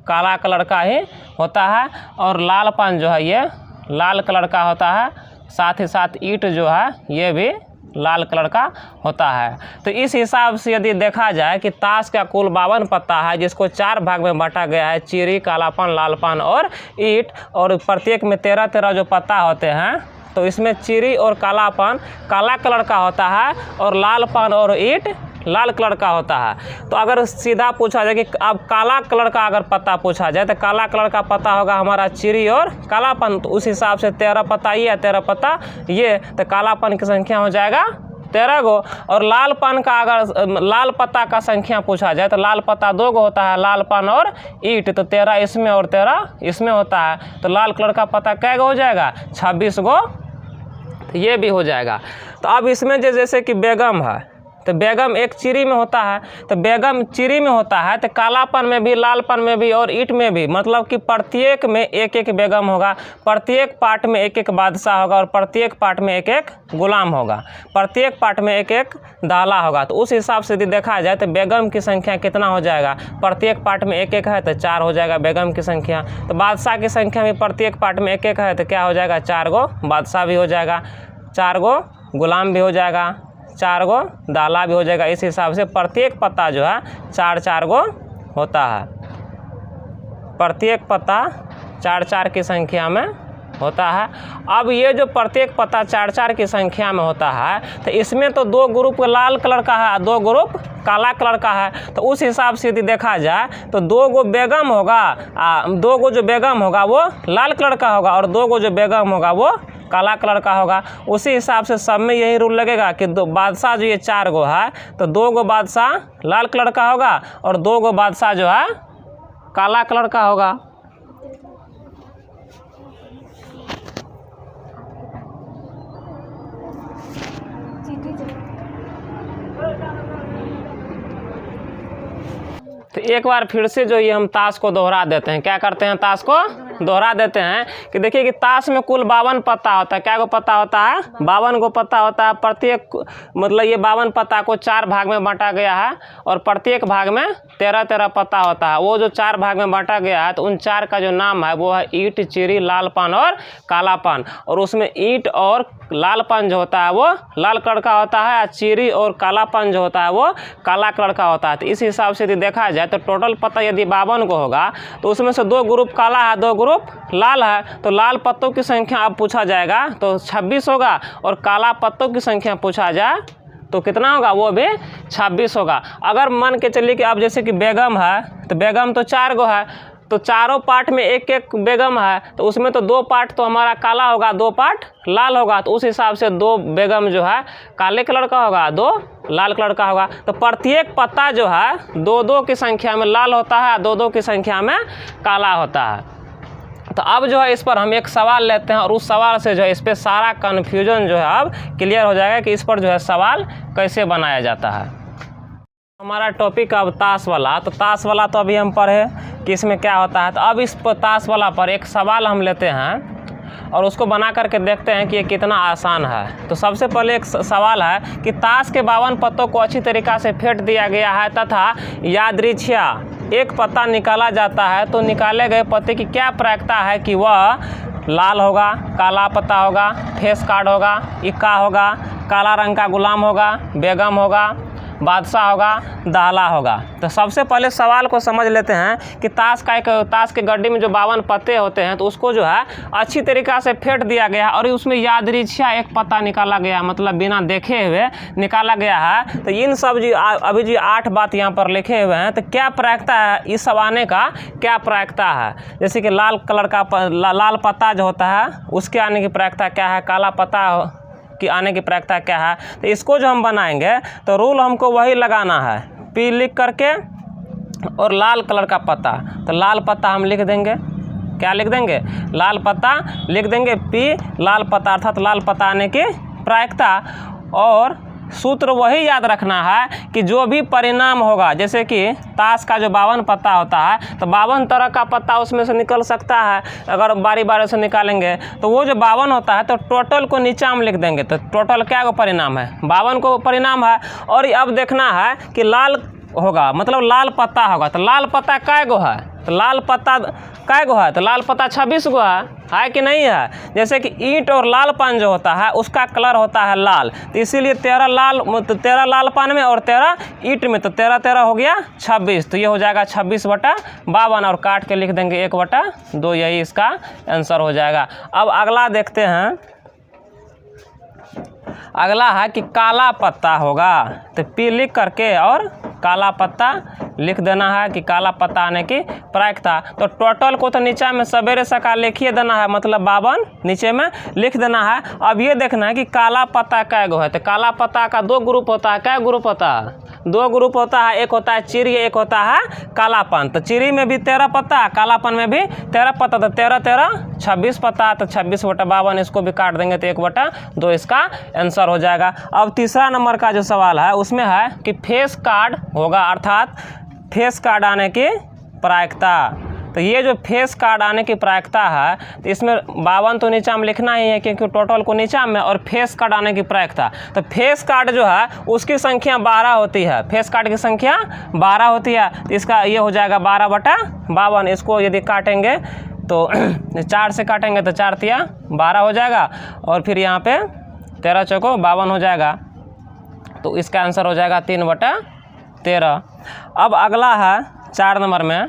काला कलर का ही होता है। और लाल पान जो है ये लाल कलर का होता है। साथ ही साथ ईंट जो है ये भी लाल कलर का होता है। तो इस हिसाब से यदि देखा जाए कि ताश का कुल 52 पत्ता है, जिसको 4 भाग में बांटा गया है, चीरी, कालापन, लालपन और ईंट। और प्रत्येक में 13-13 जो पत्ता होते हैं, तो इसमें चीरी और कालापन काला कलर का होता है, और लालपन और ईंट लाल कलर का होता है। तो अगर सीधा पूछा जाए कि अब काला कलर का अगर पत्ता पूछा जाए, तो काला कलर का पत्ता होगा हमारा चीरी और कालापन। तो उस हिसाब से 13 पत्ता ये, 13 पत्ता ये, तो कालापन की संख्या हो जाएगा 13 गो। और लालपन का अगर लाल पत्ता का संख्या पूछा जाए, तो लाल पत्ता 2 गो होता है, लालपन और ईंट। तो 13 इसमें और 13 इसमें होता है। तो लाल कलर का पत्ता कै गो हो जाएगा? 26 गो। तो ये भी हो जाएगा। तो अब इसमें जैसे कि बेगम है, तो बेगम एक चीरी में होता है, तो बेगम चीरी में होता है तो कालापन में भी, लालपन में भी और ईंट में भी, मतलब कि प्रत्येक में एक एक बेगम होगा, प्रत्येक पार्ट में एक एक बादशाह होगा और प्रत्येक पार्ट में एक एक गुलाम होगा, प्रत्येक पार्ट में एक एक दाला होगा। तो उस हिसाब से यदि देखा जाए तो बेगम की संख्या कितना हो जाएगा, प्रत्येक पार्ट में एक एक है तो 4 हो जाएगा बेगम की संख्या। तो बादशाह की संख्या भी प्रत्येक पार्ट में एक एक है तो क्या हो जाएगा, 4 गो बादशाह भी हो जाएगा, 4 गो गुलाम भी हो जाएगा, 4 गो दाला भी हो जाएगा। इस हिसाब से प्रत्येक पत्ता जो है 4-4 गो होता है, प्रत्येक पत्ता 4-4 की संख्या में होता है। अब ये जो प्रत्येक पत्ता 4-4 की संख्या में होता है तो इसमें तो 2 ग्रुप लाल कलर का है, 2 ग्रुप काला कलर का है। तो उस हिसाब से यदि देखा जाए तो 2 गो बेगम होगा, 2 गो जो बेगम होगा वो लाल कलर का होगा और 2 गो जो बेगम होगा वो काला कलर का होगा। उसी हिसाब से सब में यही रूल लगेगा कि बादशाह जो ये 4 गो है तो 2 गो बादशाह लाल कलर का होगा और 2 गो बादशाह जो है काला कलर का होगा। तो एक बार फिर से जो ये हम ताश को दोहरा देते हैं, क्या करते हैं, ताश को दोहरा देते हैं कि देखिए कि ताश में कुल 52 पत्ता होता है। क्या गो पत्ता होता है, 52 गो पत्ता होता है। प्रत्येक मतलब ये 52 पत्ता को 4 भाग में बांटा गया है और प्रत्येक भाग में 13-13 पत्ता होता है। वो जो 4 भाग में बांटा गया है तो उन 4 का जो नाम है वो है ईंट, चीरी, लालपन और कालापन। और उसमें ईंट और लालपन जो होता है वो लाल कलर का होता है, चीरी और कालापन जो होता है वो काला कलर का होता है। तो इस हिसाब से यदि देखा जाए तो टोटल पत्ता यदि 52 को होगा तो उसमें से 2 ग्रुप काला है, 2 ग्रुप लाल है। तो लाल पत्तों की संख्या अब पूछा जाएगा तो 26 होगा और काला पत्तों की संख्या पूछा जाए तो कितना होगा, वो भी 26 होगा। अगर मान के चलिए कि अब जैसे कि बेगम है तो बेगम तो 4 गो है तो चारों पार्ट में एक एक बेगम है तो उसमें तो 2 पार्ट तो हमारा काला होगा, 2 पार्ट लाल होगा। तो उस हिसाब से 2 बेगम जो है काले कलर का होगा, 2 लाल कलर का होगा। तो प्रत्येक पत्ता जो है 2-2 की संख्या में लाल होता है, 2-2 की संख्या में काला होता है। तो अब जो है इस पर हम एक सवाल लेते हैं और उस सवाल से जो है इस पर सारा कन्फ्यूजन जो है अब क्लियर हो जाएगा कि इस पर जो है सवाल कैसे बनाया जाता है। हमारा टॉपिक अब ताश वाला, तो ताश वाला तो अभी हम पढ़े कि इसमें क्या होता है। तो अब इस ताश वाला पर एक सवाल हम लेते हैं और उसको बना करके देखते हैं कि ये कितना आसान है। तो सबसे पहले एक सवाल है कि ताश के 52 पत्तों को अच्छी तरीक़ा से फेंट दिया गया है तथा यादृच्छिया एक पत्ता निकाला जाता है तो निकाले गए पत्ते की क्या प्रायिकता है कि वह लाल होगा, काला पत्ता होगा, फेस कार्ड होगा, इक्का होगा, काला रंग का गुलाम होगा, बेगम होगा, बादशाह होगा, दाला होगा। तो सबसे पहले सवाल को समझ लेते हैं कि ताश के गड्ढे में जो 52 पत्ते होते हैं तो उसको जो है अच्छी तरीक़ा से फेंट दिया गया और उसमें यादृच्छिया एक पत्ता निकाला गया, मतलब बिना देखे हुए निकाला गया है। तो इन सब जी अभी जी 8 बात यहाँ पर लिखे हुए हैं। तो क्या प्रायिकता है इस सब आने का, क्या प्रायिकता है, जैसे कि लाल कलर का लाल पत्ता जो होता है उसके आने की प्रायिकता क्या है, काला पत्ता की आने की प्रायिकता क्या है। तो इसको जो हम बनाएंगे तो रूल हमको वही लगाना है, पी लिख करके और लाल कलर का पत्ता। तो लाल पत्ता हम लिख देंगे, क्या लिख देंगे, लाल पत्ता लिख देंगे, पी लाल पत्ता अर्थात लाल पत्ता आने की प्रायिकता। और सूत्र वही याद रखना है कि जो भी परिणाम होगा, जैसे कि ताश का जो 52 पत्ता होता है तो 52 तरह का पत्ता उसमें से निकल सकता है। अगर बारी बारी से निकालेंगे तो वो जो 52 होता है तो टोटल को नीचे हम लिख देंगे। तो टोटल क्या को परिणाम है, 52 को परिणाम है। और अब देखना है कि लाल होगा मतलब लाल पत्ता होगा तो लाल पत्ता कै गो है, तो लाल पत्ता कै गो है, तो लाल पत्ता 26 गो है कि नहीं है। जैसे कि ईंट और लालपन जो होता है उसका कलर होता है लाल, तो इसीलिए 13 लालपन में और 13 ईंट में, तो 13 हो गया 26। तो ये हो जाएगा 26/52 और काट के लिख देंगे 1/2, यही इसका आंसर हो जाएगा। अब अगला देखते हैं, अगला है कि काला पत्ता होगा। तो पी लिख करके और काला पत्ता लिख देना है कि काला पत्ता आने की प्रायिकता। तो टोटल को तो नीचे में सवेरे सकाल लिखिए देना है, मतलब 52 नीचे में लिख देना है। अब ये देखना है कि काला पत्ता कै गो है। तो काला पत्ता का 2 ग्रुप होता है। क्या ग्रुप होता है? 2 ग्रुप होता है। एक होता है चिरी, एक होता है कालापन। तो चिरी में भी 13 पत्ता, कालापन में भी 13 पत्ता। तो 13 13 26 पत्ता। तो 26/52 इसको भी काट देंगे तो 1/2 इसका आंसर हो जाएगा। अब तीसरा नंबर का जो सवाल है उसमें है कि फेस कार्ड होगा, अर्थात फेस कार्ड आने की प्रायिकता। तो ये जो फेस कार्ड आने की प्रायिकता है, तो इसमें 52 तो नीचा में लिखना ही है क्योंकि टोटल को नीचा में, और फेस कार्ड आने की प्रायिकता। तो फेस कार्ड जो है उसकी संख्या 12 होती है। फेस कार्ड की संख्या 12 होती है। तो इसका ये हो जाएगा 12/52। इसको यदि काटेंगे तो 4 से काटेंगे तो 4 तिया 12 हो जाएगा, और फिर यहाँ पे 13 चौको 52 हो जाएगा। तो इसका आंसर हो जाएगा 3/13। अब अगला है 4 नंबर में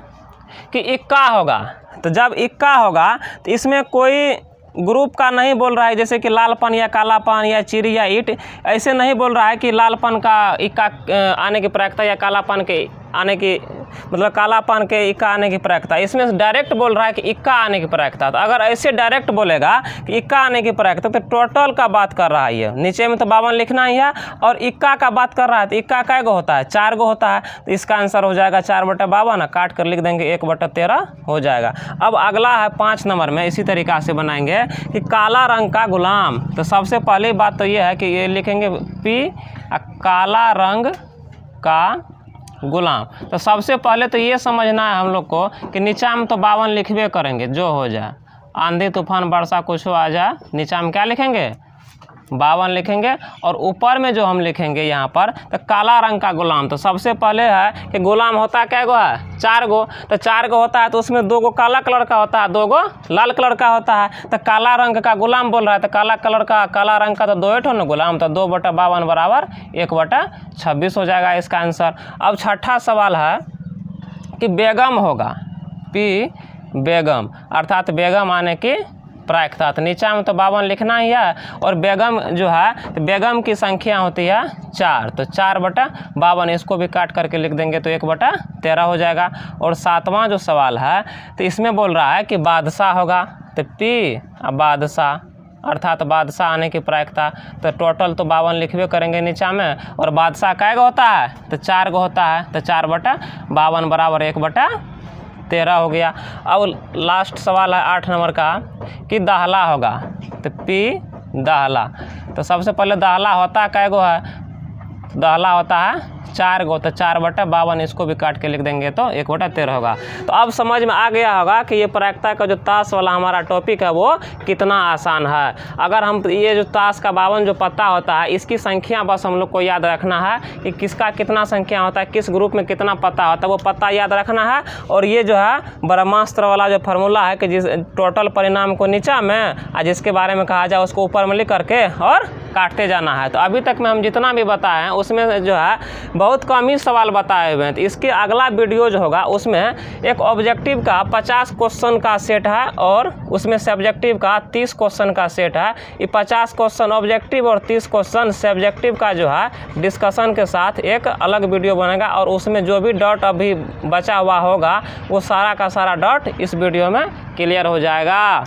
कि इक्का होगा। तो जब इक्का होगा तो इसमें कोई ग्रुप का नहीं बोल रहा है, जैसे कि लालपन या कालापन या चिरी या ईंट, ऐसे नहीं बोल रहा है कि लालपन का इक्का आने की प्रायिकता या कालापन के आने की, मतलब कालापन के इक्का आने की प्रायिकता। इसमें डायरेक्ट बोल रहा है कि इक्का आने की प्रायिकता। तो अगर ऐसे डायरेक्ट बोलेगा कि इक्का आने की प्रायिकता तो टोटल का बात कर रहा है। ये नीचे में तो 52 लिखना ही है, और इक्का का बात कर रहा है। तो इक्का कै गो होता है? 4 गो होता है। तो इसका आंसर हो जाएगा 4/52। काट कर लिख देंगे 1/13 हो जाएगा। अब अगला है 5 नंबर में, इसी तरीक़ा से बनाएंगे कि काला रंग का गुलाम। तो सबसे पहली बात तो ये है कि ये लिखेंगे पी, काला रंग का गुलाम। तो सबसे पहले तो ये समझना है हम लोग को कि नीचा में तो 52 लिखबे करेंगे, जो हो जाए, आंधी तूफान वर्षा कुछ हो आ जाए, नीचा में क्या लिखेंगे? 52 लिखेंगे। और ऊपर में जो हम लिखेंगे यहाँ पर तो काला रंग का गुलाम। तो सबसे पहले है कि गुलाम होता कै गो है? 4 गो। तो 4 गो होता है तो उसमें 2 गो काला कलर का होता है, 2 गो लाल कलर का होता है। तो काला रंग का गुलाम बोल रहा है, तो काला कलर का, काला रंग का तो 2 ठो ना गुलाम। तो 2/52 बराबर 1/26 हो जाएगा इसका आंसर। अब छठा सवाल है कि बेगम होगा। पी बेगम, अर्थात बेगम आने की प्रायिकता। तो नीचा में तो 52 लिखना ही है, और बेगम जो है तो बेगम की संख्या होती है 4। तो 4/52 इसको भी काट करके लिख देंगे तो 1/13 हो जाएगा। और 7वां जो सवाल है तो इसमें बोल रहा है कि बादशाह होगा। तो पी बादशाह, अर्थात बादशाह आने की प्रायिकता। तो टोटल तो 52 लिखबे करेंगे नीचा में, और बादशाह कै गो होता है? तो 4 गो होता है। तो 4/52 बराबर 1/13 हो गया। अब लास्ट सवाल है 8 नंबर का कि दाहला होगा। तो पी दाहला। तो सबसे पहले दाहला होता कै गो है? दाहला होता है 4 गो। तो 4/52 इसको भी काट के लिख देंगे तो 1/13 होगा। तो अब समझ में आ गया होगा कि ये प्रायिकता का जो ताश वाला हमारा टॉपिक है वो कितना आसान है। अगर हम ये जो ताश का 52 जो पत्ता होता है, इसकी संख्या बस हम लोग को याद रखना है कि किसका कितना संख्या होता है, किस ग्रुप में कितना पत्ता होता है, वो पत्ता याद रखना है। और ये जो है ब्रह्मास्त्र वाला जो फार्मूला है कि जिस टोटल परिणाम को नीचा में और जिसके बारे में कहा जाए उसको ऊपर में लिख करके और काटते जाना है। तो अभी तक में हम जितना भी बताए हैं उसमें जो है बहुत कम ही सवाल बताए हुए हैं। तो इसके अगला वीडियो जो होगा उसमें एक ऑब्जेक्टिव का 50 क्वेश्चन का सेट है, और उसमें सब्जेक्टिव का 30 क्वेश्चन का सेट है। ये 50 क्वेश्चन ऑब्जेक्टिव और 30 क्वेश्चन सब्जेक्टिव का जो है डिस्कशन के साथ एक अलग वीडियो बनेगा, और उसमें जो भी डॉट अभी बचा हुआ होगा वो सारा का सारा डॉट इस वीडियो में क्लियर हो जाएगा।